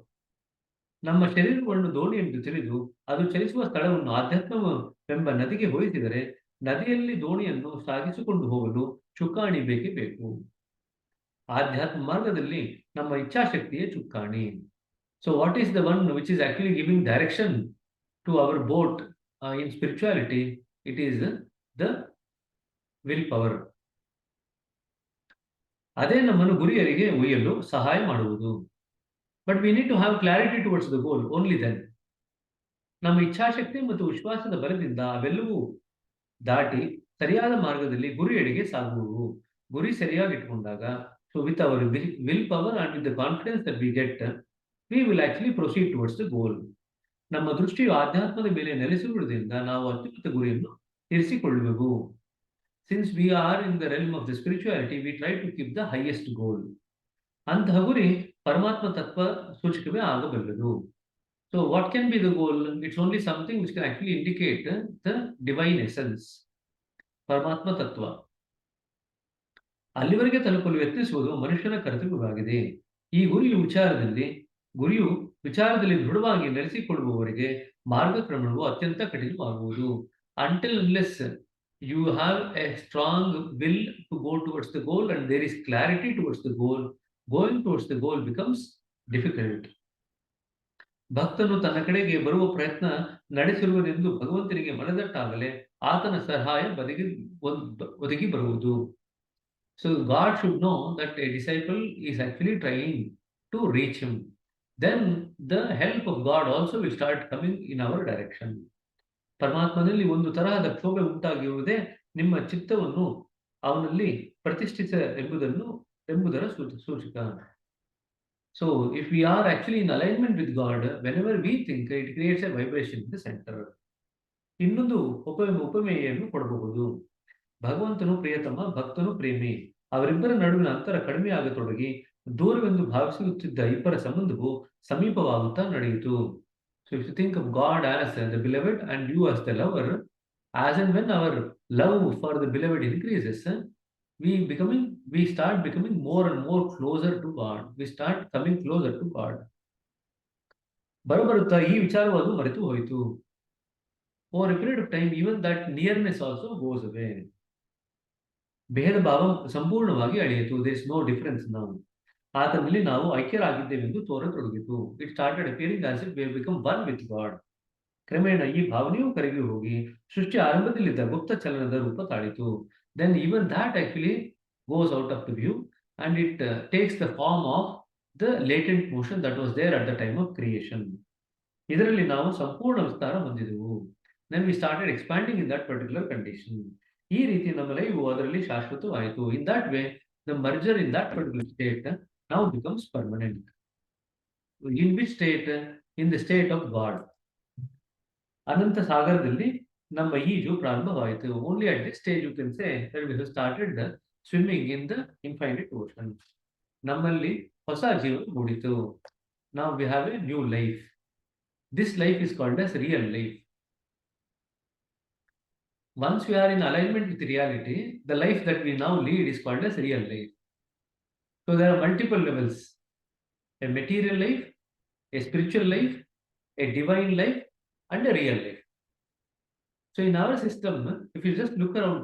ನಮ್ಮ ಶರೀರವನ್ನು ದೋಣಿ ಎಂದು ತಿಳಿದು ಅದು ಚಲಿಸುವ ಸ್ಥಳವನ್ನು ಆಧ್ಯಾತ್ಮವೆಂಬ ನದಿಗೆ ಹೋಲಿಸಿದರೆ ನದಿಯಲ್ಲಿ ದೋಣಿಯನ್ನು ಸಾಗಿಸಿಕೊಂಡು ಹೋಗಲು ಚುಕ್ಕಾಣಿ ಬೇಕೇ ಬೇಕು. ಆಧ್ಯಾತ್ಮ ಮಾರ್ಗದಲ್ಲಿ ನಮ್ಮ ಇಚ್ಛಾಶಕ್ತಿಯೇ ಚುಕ್ಕಾಣಿ. So what is the one which is actually giving direction to our boat in spirituality? It is the willpower. ಅದೇ ನಮ್ಮನ್ನು ಗುರಿಯರಿಗೆ ಒಯ್ಯಲು ಸಹಾಯ ಮಾಡುವುದು. But we need to have clarity towards the goal, only then. ನಮ್ಮ ಇಚ್ಛಾಶಕ್ತಿ ಮತ್ತು ವಿಶ್ವಾಸದ ಬಲದಿಂದ ಅವೆಲ್ಲವೂ ದಾಟಿ ಸರಿಯಾದ ಮಾರ್ಗದಲ್ಲಿ ಗುರಿಯೆಡೆಗೆ ಸಾಗುವುದು. ಗುರಿ ಸರಿಯಾಗಿ ಇಟ್ಕೊಂಡಾಗ, so with our will power and with the confidence that we get, we will actually proceed towards the goal. ನಮ್ಮ ದೃಷ್ಟಿಯು ಆಧ್ಯಾತ್ಮದ ಮೇಲೆ ನೆಲೆಸಿರುವುದರಿಂದ ನಾವು ಅತ್ಯುನ್ನತ ಗುರಿಯನ್ನು ಇರಿಸಿಕೊಳ್ಳುವೆವು. Since we are in the realm of the spirituality, we try to keep the highest goal. ಅಂತಹ ಗುರಿ ಪರಮಾತ್ಮ ತತ್ವ ಸೂಚಕವೇ ಆಗಬಲ್ಲದು. So what can be the goal? It's only something which can actually indicate the divine essence, ಪರಮಾತ್ಮ ತತ್ವ. ಅಲ್ಲಿವರೆಗೆ ತಲುಪಲು ಯತ್ನಿಸುವುದು ಮನುಷ್ಯನ ಕರ್ತವ್ಯವಾಗಿದೆ. ಈ ಗುರಿಯು ವಿಚಾರದಲ್ಲಿ ದೃಢವಾಗಿ ನೆಲೆಸಿಕೊಳ್ಳುವವರೆಗೆ ಮಾರ್ಗಕ್ರಮಣವು ಅತ್ಯಂತ ಕಠಿಣವಾಗುವುದು. Until unless you have a strong will to go towards the goal and there is clarity towards the goal, going towards the goal becomes difficult. ಭಕ್ತನು ತನ್ನ ಕಡೆಗೆ ಬರುವ ಪ್ರಯತ್ನ ನಡೆಸಿರುವುದೆಂದು ಭಗವಂತನಿಗೆ ಮನದಟ್ಟಾಗಲೇ ಆತನ ಸಹಾಯ ಒದಗಿ ಬರುವುದು. So God should know that a disciple is actually trying to reach him. Then the help of God also will start coming in our direction. ಪರಮಾತ್ಮನಲ್ಲಿ ಒಂದು ತರಹದ ಕ್ಷೋಭೆ ಉಂಟಾಗಿರುವುದೇ ನಿಮ್ಮ ಚಿತ್ತವನ್ನು ಅವನಲ್ಲಿ ಪ್ರತಿಷ್ಠಿಸ ಎಂಬುದರ ಸೂಚಕ. So if we are actually in alignment with god, whenever we think, it creates A vibration in the centre. ಇನ್ನೊಂದು ಉಪಮೇಯನ್ನು ಕೊಡಬಹುದು. ಭಗವಂತನು ಪ್ರಿಯತಮ, ಭಕ್ತನು ಪ್ರೇಮಿ. ಅವರಿಬ್ಬರ ನಡುವಿನ ಅಂತರ ಕಡಿಮೆ ಆಗತೊಡಗಿ ದೂರವೆಂದು ಭಾವಿಸುತ್ತಿದ್ದ ಇಬ್ಬರ ಸಂಬಂಧವು ಸಮೀಪವಾಗುತ್ತಾ ನಡೆಯಿತು. So if you think of God as the beloved and you as the lover, as and when our love for the beloved increases, we start becoming more and more closer to God. We start coming closer to God. ಬರುತ್ತಾ ಈ ವಿಚಾರವನ್ನು ಮರೆತು ಹೋಯಿತು. Over a period of time, even that nearness also goes away. ಭೇದ ಭಾವ ಸಂಪೂರ್ಣವಾಗಿ ಅಳಿಯಿತು. There is no difference now. ಆತನಲ್ಲಿ ನಾವು ಐಕ್ಯರಾಗಿದ್ದೇವೆಂದು ತೋರತೊಡಗಿತು. It started appearing as if we have become one with God. ಕ್ರಮೇಣ ಈ ಭಾವನೆಯು ಕರಗಿ ಹೋಗಿ ಸೃಷ್ಟಿ ಆರಂಭದಲ್ಲಿದ್ದ ಗುಪ್ತ ಚಲನದ ರೂಪ ತಾಳಿತು. Then even that actually goes out of the view and it takes the form of the latent motion that was there at the time of creation. ಇದರಲ್ಲಿ ನಾವು ಸಂಪೂರ್ಣ ವಿಸ್ತಾರ ಹೊಂದಿದೆವು. Then we started expanding in that particular condition. ಈ ರೀತಿ ನಮ್ಮ life ಅದರಲ್ಲಿ ಶಾಶ್ವತವಾಯಿತು. In that way the merger in that particular state now becomes permanent. In which state? In the state of God. ಅನಂತ ಸಾಗರದಲ್ಲಿ ನಮ್ಮ ಈಜು ಪ್ರಾರಂಭವಾಯಿತು. Only at this stage you can say that we have started swimming in the infinite ocean. ನಮ್ಮಲ್ಲಿ ಹೊಸ ಜೀವನ ಮೂಡಿತು. Now we have a new life. This life is called as real life. Once we are in alignment with reality, the life that we now lead is called as real life. So there are multiple levels: a material life, a spiritual life, a divine life, and a real life. So in our system, if you just look around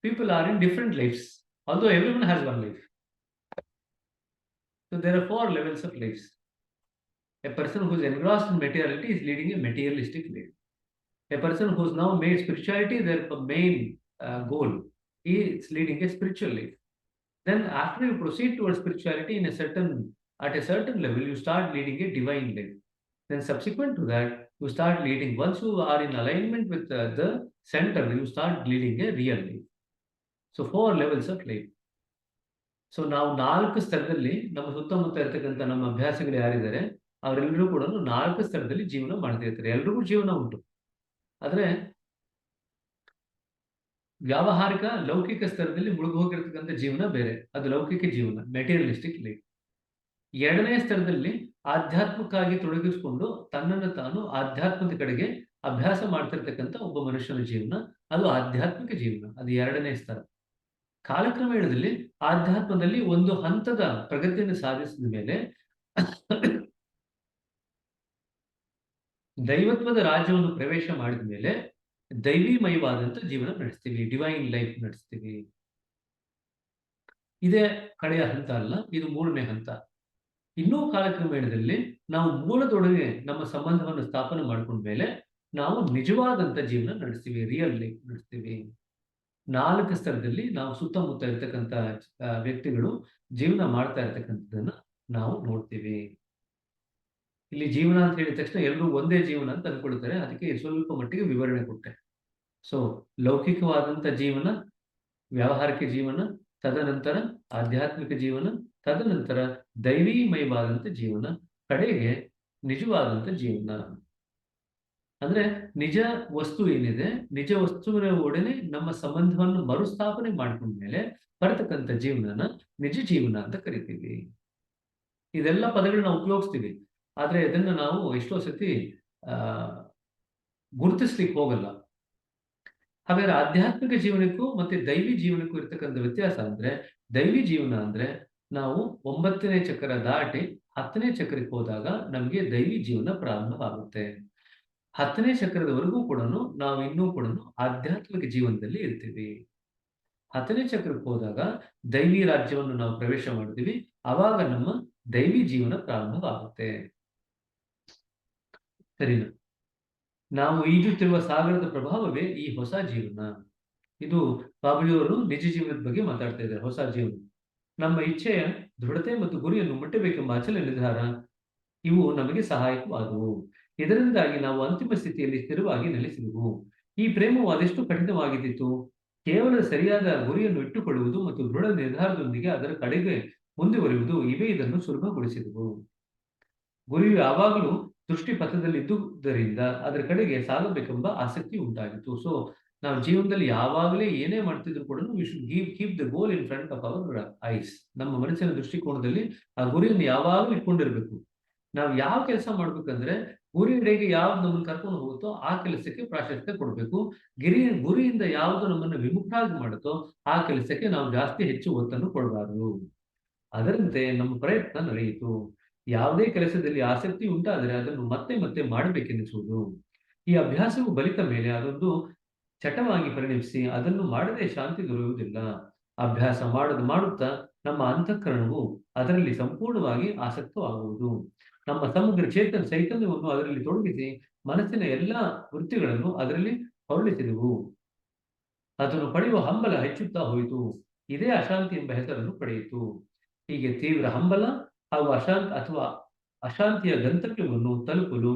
people are in different lives, although everyone has one life. So there are 4 levels of lives. A person who is engrossed in materiality is leading a materialistic life. A person who has now made spirituality their main goal is leading a spiritual life. Then after you proceed towards spirituality at a certain level, you start leading a divine life. Then subsequent to that, you start leading, once you are in alignment with the center, you start leading a real life. So 4 levels of life. So ನಾವು 4 ಸ್ತರದಲ್ಲಿ ನಮ್ಮ ಸುತ್ತಮುತ್ತ ಇರತಕ್ಕಂಥ ನಮ್ಮ ಅಭ್ಯಾಸಗಳು ಯಾರಿದ್ದಾರೆ ಅವರೆಲ್ಲರೂ ಕೂಡ 4 ಸ್ತರದಲ್ಲಿ ಜೀವನ ಮಾಡ್ತಾ ಇರ್ತಾರೆ. ಎಲ್ರಿಗೂ ಜೀವನ ಉಂಟು. ಆದ್ರೆ ವ್ಯಾವಹಾರಿಕ ಲೌಕಿಕ ಸ್ತರದಲ್ಲಿ ಮುಳುಗಿ ಹೋಗಿರ್ತಕ್ಕಂಥ ಜೀವನ ಬೇರೆ, ಅದು ಲೌಕಿಕ ಜೀವನ, ಮೆಟೀರಿಯಲಿಸ್ಟಿಕ್ ಲೈಫ್. 2ನೇ ಸ್ತರದಲ್ಲಿ ಆಧ್ಯಾತ್ಮಿಕವಾಗಿ ತೊಡಗಿಸಿಕೊಂಡು ತನ್ನನ್ನು ತಾನು ಆಧ್ಯಾತ್ಮದ ಕಡೆಗೆ ಅಭ್ಯಾಸ ಮಾಡ್ತಿರ್ತಕ್ಕಂಥ ಒಬ್ಬ ಮನುಷ್ಯನ ಜೀವನ, ಅದು ಆಧ್ಯಾತ್ಮಿಕ ಜೀವನ, ಅದು 2ನೇ ಸ್ತರ. ಕಾಲಕ್ರಮೇಣದಲ್ಲಿ ಆಧ್ಯಾತ್ಮದಲ್ಲಿ ಒಂದು ಹಂತದ ಪ್ರಗತಿಯನ್ನು ಸಾಧಿಸಿದ ಮೇಲೆ ದೈವತ್ವದ ರಾಜ್ಯವನ್ನು ಪ್ರವೇಶ ಮಾಡಿದ ಮೇಲೆ ದೈವಿಮಯವಾದಂತ ಜೀವನ ನಡೆಸ್ತೀವಿ, ಡಿವೈನ್ ಲೈಫ್ ನಡೆಸ್ತೀವಿ. ಇದೇ ಕಡೆಯ ಹಂತ ಅಲ್ಲ, ಇದು 3ನೇ ಹಂತ. ಇನ್ನೂ ಕಾಲಕ್ರಮೇಣದಲ್ಲಿ ನಾವು ಮೂಲದೊಡನೆ ನಮ್ಮ ಸಂಬಂಧವನ್ನು ಸ್ಥಾಪನೆ ಮಾಡ್ಕೊಂಡ ಮೇಲೆ ನಾವು ನಿಜವಾದಂತ ಜೀವನ ನಡೆಸ್ತೀವಿ, ರಿಯಲ್ ಲೈಫ್ ನಡೆಸ್ತೀವಿ. 4 ಸ್ತರದಲ್ಲಿ ನಾವು ಸುತ್ತಮುತ್ತ ಇರ್ತಕ್ಕಂಥ ವ್ಯಕ್ತಿಗಳು ಜೀವನ ಮಾಡ್ತಾ ಇರ್ತಕ್ಕಂಥದ್ದನ್ನ ನಾವು ನೋಡ್ತೀವಿ. ಇಲ್ಲಿ ಜೀವನ ಅಂತ ಹೇಳಿದ ತಕ್ಷಣ ಎಲ್ಲರೂ ಒಂದೇ ಜೀವನ ಅಂತ ಅನ್ಕೊಳ್ತಾರೆ, ಅದಕ್ಕೆ ಸ್ವಲ್ಪ ಮಟ್ಟಿಗೆ ವಿವರಣೆ ಕೊಟ್ಟೆ. ಸೊ ಲೌಕಿಕವಾದಂತ ಜೀವನ, ವ್ಯಾವಹಾರಿಕ ಜೀವನ, ತದನಂತರ ಆಧ್ಯಾತ್ಮಿಕ ಜೀವನ, ತದನಂತರ ದೈವೀಮಯವಾದಂತ ಜೀವನ, ಕಡೆಗೆ ನಿಜವಾದಂತ ಜೀವನ. ಅಂದ್ರೆ ನಿಜ ವಸ್ತು ಏನಿದೆ, ನಿಜ ವಸ್ತುವಿನ ಒಡನೆ ನಮ್ಮ ಸಂಬಂಧವನ್ನು ಮರುಸ್ಥಾಪನೆ ಮಾಡ್ಕೊಂಡ್ಮೇಲೆ ಬರತಕ್ಕಂಥ ಜೀವನನ ನಿಜ ಜೀವನ ಅಂತ ಕರಿತೀವಿ. ಇದೆಲ್ಲ ಪದಗಳನ್ನ ಉಪಯೋಗಿಸ್ತೀವಿ, ಆದ್ರೆ ಇದನ್ನ ನಾವು ಎಷ್ಟೋ ಸತಿ ಗುರುತಿಸ್ಲಿಕ್ಕೆ ಹೋಗಲ್ಲ. ಹಾಗಾದ್ರೆ ಆಧ್ಯಾತ್ಮಿಕ ಜೀವನಕ್ಕೂ ಮತ್ತೆ ದೈವಿ ಜೀವನಕ್ಕೂ ಇರ್ತಕ್ಕಂಥ ವ್ಯತ್ಯಾಸ ಅಂದ್ರೆ, ದೈವಿ ಜೀವನ ಅಂದ್ರೆ ನಾವು 9ನೇ ಚಕ್ರ ದಾಟಿ 10ನೇ ಚಕ್ರಕ್ಕೆ ಹೋದಾಗ ನಮಗೆ ದೈವಿ ಜೀವನ ಪ್ರಾರಂಭವಾಗುತ್ತೆ. 10ನೇ ಚಕ್ರದವರೆಗೂ ಕೂಡ ನಾವು ಇನ್ನೂ ಕೂಡ ಆಧ್ಯಾತ್ಮಿಕ ಜೀವನದಲ್ಲಿ ಇರ್ತೀವಿ. 10ನೇ ಚಕ್ರಕ್ಕೆ ಹೋದಾಗ ದೈವಿ ರಾಜ್ಯವನ್ನು ನಾವು ಪ್ರವೇಶ ಮಾಡ್ತೀವಿ, ಆವಾಗ ನಮ್ಮ ದೈವಿ ಜೀವನ ಪ್ರಾರಂಭವಾಗುತ್ತೆ. ಸರಿನಾ? ನಾವು ಈಜುತ್ತಿರುವ ಸಾಗರದ ಪ್ರಭಾವವೇ ಈ ಹೊಸ ಜೀವನ. ಇದು ಬಾಬುಜಿಯವರು ನಿಜ ಜೀವನದ ಬಗ್ಗೆ ಮಾತಾಡ್ತಾ ಇದ್ದಾರೆ. ಹೊಸ ಜೀವನ ನಮ್ಮ ಇಚ್ಛೆಯ ದೃಢತೆ ಮತ್ತು ಗುರಿಯನ್ನು ಮುಟ್ಟಬೇಕೆಂಬ ಅಚಲ ನಿರ್ಧಾರ, ಇವು ನಮಗೆ ಸಹಾಯಕವಾದವು. ಇದರಿಂದಾಗಿ ನಾವು ಅಂತಿಮ ಸ್ಥಿತಿಯಲ್ಲಿ ಸ್ಥಿರವಾಗಿ ನೆಲೆಸಿದೆವು. ಈ ಪ್ರೇಮವು ಅದೆಷ್ಟು ಕಠಿಣವಾಗಿದ್ದಿತು. ಕೇವಲ ಸರಿಯಾದ ಗುರಿಯನ್ನು ಇಟ್ಟುಕೊಳ್ಳುವುದು ಮತ್ತು ದೃಢ ನಿರ್ಧಾರದೊಂದಿಗೆ ಅದರ ಕಡೆಗೆ ಮುಂದುವರಿಯುವುದು, ಇವೇ ಇದನ್ನು ಸುಲಭಗೊಳಿಸಿದವು. ಗುರಿಯು ಯಾವಾಗಲೂ ದೃಷ್ಟಿ ಪಥದಲ್ಲಿದ್ದುದರಿಂದ ಅದರ ಕಡೆಗೆ ಸಾಗಬೇಕೆಂಬ ಆಸಕ್ತಿ ಉಂಟಾಗಿತ್ತು. ಸೊ ನಾವು ಜೀವನದಲ್ಲಿ ಯಾವಾಗಲೇ ಏನೇ ಮಾಡ್ತಿದ್ರು ಕೂಡ we should keep the goal in front of our eyes. ನಮ್ಮ ಮನಸ್ಸಿನ ದೃಷ್ಟಿಕೋನದಲ್ಲಿ ಆ ಗುರಿಯನ್ನು ಯಾವಾಗಲೂ ಇಟ್ಕೊಂಡಿರ್ಬೇಕು. ನಾವು ಯಾವ ಕೆಲಸ ಮಾಡ್ಬೇಕಂದ್ರೆ ಗುರಿಯೆಡೆಗೆ ಯಾವ್ದು ನಮ್ಮನ್ನು ಕರ್ಕೊಂಡು ಹೋಗುತ್ತೋ ಆ ಕೆಲಸಕ್ಕೆ ಪ್ರಾಶಸ್ತ್ಯ ಕೊಡಬೇಕು. ಗುರಿಯಿಂದ ಯಾವುದು ನಮ್ಮನ್ನು ವಿಮುಖರಾಗಿ ಮಾಡುತ್ತೋ ಆ ಕೆಲಸಕ್ಕೆ ನಾವು ಜಾಸ್ತಿ ಹೆಚ್ಚು ಒತ್ತನ್ನು ಕೊಡಬಾರದು. ಅದರಂತೆ ನಮ್ಮ ಪ್ರಯತ್ನ ನಡೆಯಿತು. ಯಾವುದೇ ಕೆಲಸದಲ್ಲಿ ಆಸಕ್ತಿ ಉಂಟಾದರೆ ಅದನ್ನು ಮತ್ತೆ ಮತ್ತೆ ಮಾಡಬೇಕೆನ್ನಿಸುವುದು. ಈ ಅಭ್ಯಾಸವು ಬಲಿತ ಮೇಲೆ ಅದೊಂದು ಚಟವಾಗಿ ಪರಿಣಮಿಸಿ ಅದನ್ನು ಮಾಡದೆ ಶಾಂತಿ ದೊರೆಯುವುದಿಲ್ಲ. ಅಭ್ಯಾಸ ಮಾಡುತ್ತಾ ನಮ್ಮ ಅಂತಃಕರಣವು ಅದರಲ್ಲಿ ಸಂಪೂರ್ಣವಾಗಿ ಆಸಕ್ತವಾಗುವುದು. ನಮ್ಮ ಸಮಗ್ರ ಚೈತನ್ಯವನ್ನು ಅದರಲ್ಲಿ ತೊಡಗಿಸಿ ಮನಸ್ಸಿನ ಎಲ್ಲಾ ವೃತ್ತಿಗಳನ್ನು ಅದರಲ್ಲಿ ಹೊರಳಿಸಿದೆವು. ಅದನ್ನು ಪಡೆಯುವ ಹಂಬಲ ಹೆಚ್ಚುತ್ತಾ ಹೋಯಿತು. ಇದೇ ಅಶಾಂತಿ ಎಂಬ ಹೆಸರನ್ನು ಪಡೆಯಿತು. ಹೀಗೆ ತೀವ್ರ ಹಂಬಲ ಹಾಗೂ ಅಶಾಂತಿಯ ಗಂತವ್ಯವನ್ನು ತಲುಪಲು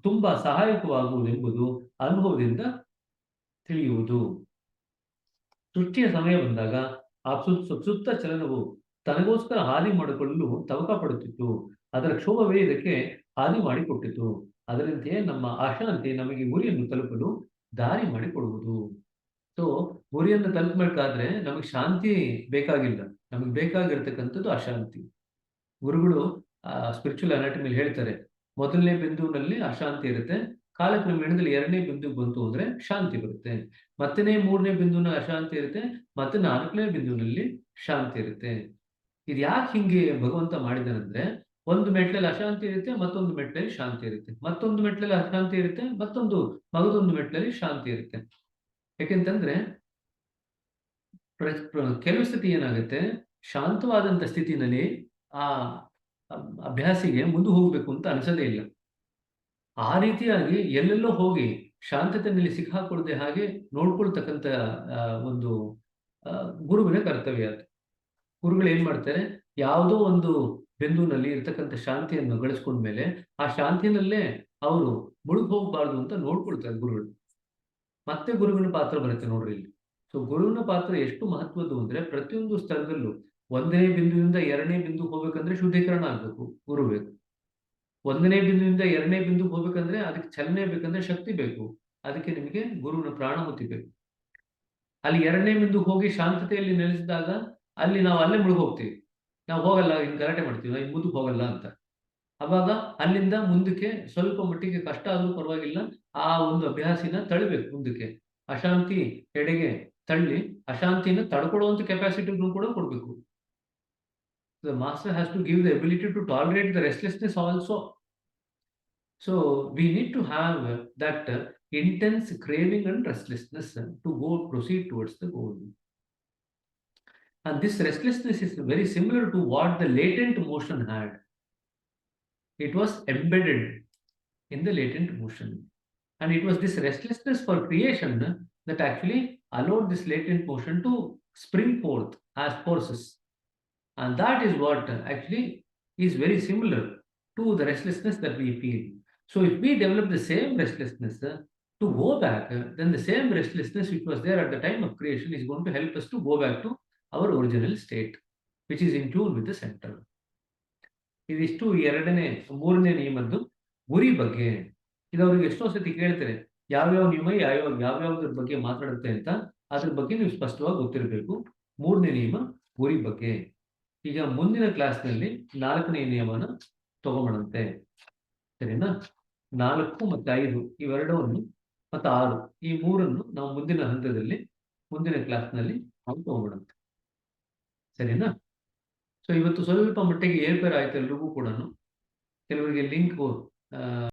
ತುಂಬಾ ಸಹಾಯಕವಾಗುವುದೆಂಬುದು ಅನುಭವದಿಂದ ತಿಳಿಯುವುದು. ಸೃಷ್ಟಿಯ ಸಮಯ ಬಂದಾಗ ಆ ಸುತ್ತ ಚಲನವು ತನಗೋಸ್ಕರ ಹಾದಿ ಮಾಡಿಕೊಳ್ಳಲು ತವಕ ಪಡುತ್ತಿತ್ತು. ಅದರ ಕ್ಷೋಭವೇ ಇದಕ್ಕೆ ಹಾದಿ ಮಾಡಿಕೊಟ್ಟಿತು. ಅದರಂತೆಯೇ ನಮ್ಮ ಅಶಾಂತಿ ನಮಗೆ ಗುರಿಯನ್ನು ತಲುಪಲು ದಾರಿ ಮಾಡಿಕೊಡುವುದು. ಸೊ ಗುರಿಯನ್ನು ತಲುಪಬೇಕಾದ್ರೆ ನಮಗೆ ಶಾಂತಿ ಬೇಕಾಗಿಲ್ಲ, ನಮಗೆ ಬೇಕಾಗಿರ್ತಕ್ಕಂಥದ್ದು ಅಶಾಂತಿ. ಗುರುಗಳು ಸ್ಪಿರಿಚುವಲ್ ಅನಾಟಮಿಲಿ ಹೇಳ್ತಾರೆ, ಮೊದಲನೇ ಬಿಂದುವಿನಲ್ಲಿ ಅಶಾಂತಿ ಇರುತ್ತೆ, ಕಾಲಕ್ರಮೇಣದಲ್ಲಿ 2ನೇ ಬಿಂದುಗೆ ಬಂತು ಅಂದ್ರೆ ಶಾಂತಿ ಬರುತ್ತೆ, ಮತ್ತನೇ 3ನೇ ಬಿಂದುವಿನ ಅಶಾಂತಿ ಇರುತ್ತೆ, ಮತ್ತೆ 4ನೇ ಬಿಂದುವಿನಲ್ಲಿ ಶಾಂತಿ ಇರುತ್ತೆ. ಇದು ಯಾಕೆ ಹಿಂಗೆ ಭಗವಂತ ಮಾಡಿದಾನಂದ್ರೆ, ಒಂದು ಮೆಟ್ಲಲ್ಲಿ ಅಶಾಂತಿ ಇರುತ್ತೆ, ಮತ್ತೊಂದು ಮೆಟ್ಲಲ್ಲಿ ಶಾಂತಿ ಇರುತ್ತೆ, ಮತ್ತೊಂದು ಮೆಟ್ಲಲ್ಲಿ ಅಶಾಂತಿ ಇರುತ್ತೆ, ಮಗದೊಂದು ಮೆಟ್ಲಲ್ಲಿ ಶಾಂತಿ ಇರುತ್ತೆ. ಯಾಕೆಂತಂದ್ರೆ ಕೆಲವು ಸ್ಥಿತಿ ಏನಾಗುತ್ತೆ, ಶಾಂತವಾದಂತ ಸ್ಥಿತಿನಲ್ಲಿ ಆ ಅಭ್ಯಾಸಿಗೆ ಮುಂದೆ ಹೋಗ್ಬೇಕು ಅಂತ ಅನ್ಸದೇ ಇಲ್ಲ. ಆ ರೀತಿಯಾಗಿ ಎಲ್ಲೆಲ್ಲೋ ಹೋಗಿ ಶಾಂತತೆಯಲ್ಲಿ ಸಿಕ್ಕಾಕೊಳ್ಳದೆ ಹಾಗೆ ನೋಡ್ಕೊಳ್ತಕ್ಕಂಥ ಒಂದು ಗುರುವಿನ ಕರ್ತವ್ಯ ಅದು. ಗುರುಗಳು ಏನ್ ಮಾಡ್ತಾರೆ, ಯಾವುದೋ ಒಂದು ಬಿಂದುವಿನಲ್ಲಿ ಇರ್ತಕ್ಕಂಥ ಶಾಂತಿಯನ್ನು ಗಳಿಸ್ಕೊಂಡ್ಮೇಲೆ ಆ ಶಾಂತಿನಲ್ಲೇ ಅವರು ಮುಳುಗ್ ಹೋಗ್ಬಾರ್ದು ಅಂತ ನೋಡ್ಕೊಳ್ತಾರೆ ಗುರುಗಳು. ಮತ್ತೆ ಗುರುವಿನ ಪಾತ್ರ ಬರುತ್ತೆ ನೋಡ್ರಿ ಇಲ್ಲಿ. ಸೊ ಗುರುವಿನ ಪಾತ್ರ ಎಷ್ಟು ಮಹತ್ವದ್ದು ಅಂದ್ರೆ, ಪ್ರತಿಯೊಂದು ಸ್ಥಳದಲ್ಲೂ 1ನೇ ಬಿಂದುವಿಂದ 2ನೇ ಬಿಂದು ಹೋಗ್ಬೇಕಂದ್ರೆ ಶುದ್ಧೀಕರಣ ಆಗ್ಬೇಕು, ಗುರು ಬೇಕು. 1ನೇ ಬಿಂದುವಿಂದ 2ನೇ ಬಿಂದುಗೆ ಹೋಗ್ಬೇಕಂದ್ರೆ ಅದಕ್ಕೆ ಚಲನೆ ಬೇಕಂದ್ರೆ ಶಕ್ತಿ ಬೇಕು, ಅದಕ್ಕೆ ನಿಮಗೆ ಗುರುವಿನ ಪ್ರಾಣಹುತಿ ಬೇಕು. ಅಲ್ಲಿ 2ನೇ ಬಿಂದುಗೆ ಹೋಗಿ ಶಾಂತತೆಯಲ್ಲಿ ನೆಲೆಸಿದಾಗ ಅಲ್ಲಿ ನಾವು ಅಲ್ಲೇ ಮುಳುಗ್ ಹೋಗ್ತೀವಿ, ನಾವು ಹೋಗಲ್ಲ, ಇನ್ನು ಗಲಾಟೆ ಮಾಡ್ತೀವಿ, ನಾವು ಮುಂದಕ್ಕೆ ಹೋಗಲ್ಲ ಅಂತ. ಅವಾಗ ಅಲ್ಲಿಂದ ಮುಂದಕ್ಕೆ ಸ್ವಲ್ಪ ಮಟ್ಟಿಗೆ ಕಷ್ಟ ಆದ್ರೂ ಪರವಾಗಿಲ್ಲ, ಆ ಒಂದು ಅಭ್ಯಾಸಿನ ತಳ್ಳಬೇಕು ಮುಂದಕ್ಕೆ, ಅಶಾಂತಿ ಎಡೆಗೆ ತಳ್ಳಿ ಅಶಾಂತಿನ ತಡ್ಕೊಳ್ಳುವಂತ ಕೆಪಾಸಿಟಿ ಕೂಡ ಕೊಡ್ಬೇಕು. The master has to give the ability to tolerate the restlessness also. So we need to have that intense craving and restlessness to proceed towards the goal. And this restlessness is very similar to what the latent motion had. It was embedded in the latent motion. And it was this restlessness for creation that actually allowed this latent motion to spring forth as forces. And that is what actually is very similar to the restlessness that we feel. So if we develop the same restlessness to go back, then the same restlessness which was there at the time of creation is going to help us to go back to our original state, which is in tune with the center. ಇದಿಷ್ಟು 3ನೇ ನಿಯಮದ್ದು ಗುರಿ ಬಗ್ಗೆ. ಇದು ಅವ್ರಿಗೆ ಎಷ್ಟೋ ಸತಿ ಕೇಳ್ತಾರೆ, ಯಾವ್ಯಾವ ನಿಯಮ ಯಾವ್ಯಾವ್ದ್ರ ಬಗ್ಗೆ ಮಾತಾಡುತ್ತೆ ಅಂತ, ಅದ್ರ ಬಗ್ಗೆ ನೀವು ಸ್ಪಷ್ಟವಾಗಿ ಗೊತ್ತಿರಬೇಕು. 3ನೇ ನಿಯಮ ಗುರಿ ಬಗ್ಗೆ. ಈಗ ಮುಂದಿನ ಕ್ಲಾಸ್ನಲ್ಲಿ 4ನೇ ನಿಯಮನ ತಗೊಂಬರಂತೆ, ಸರಿನಾ? 4 ಮತ್ತು 5 ಇವೆರಡನ್ನು ಮತ್ತು 6 ಈ 3ಅನ್ನು ನಾವು ಮುಂದಿನ ಹಂತದಲ್ಲಿ ಮುಂದಿನ ಕ್ಲಾಸ್ನಲ್ಲಿ ನಾವು ತಗೊಂಬರಂತೆ, ಸರಿನಾ? ಸೊ ಇವತ್ತು ಸ್ವಲ್ಪ ಮಟ್ಟಿಗೆ ಏರ್ಪೇರ್ ಆಯ್ತು ಎಲ್ರಿಗೂ ಕೂಡ. ಕೆಲವರಿಗೆ ಲಿಂಕ್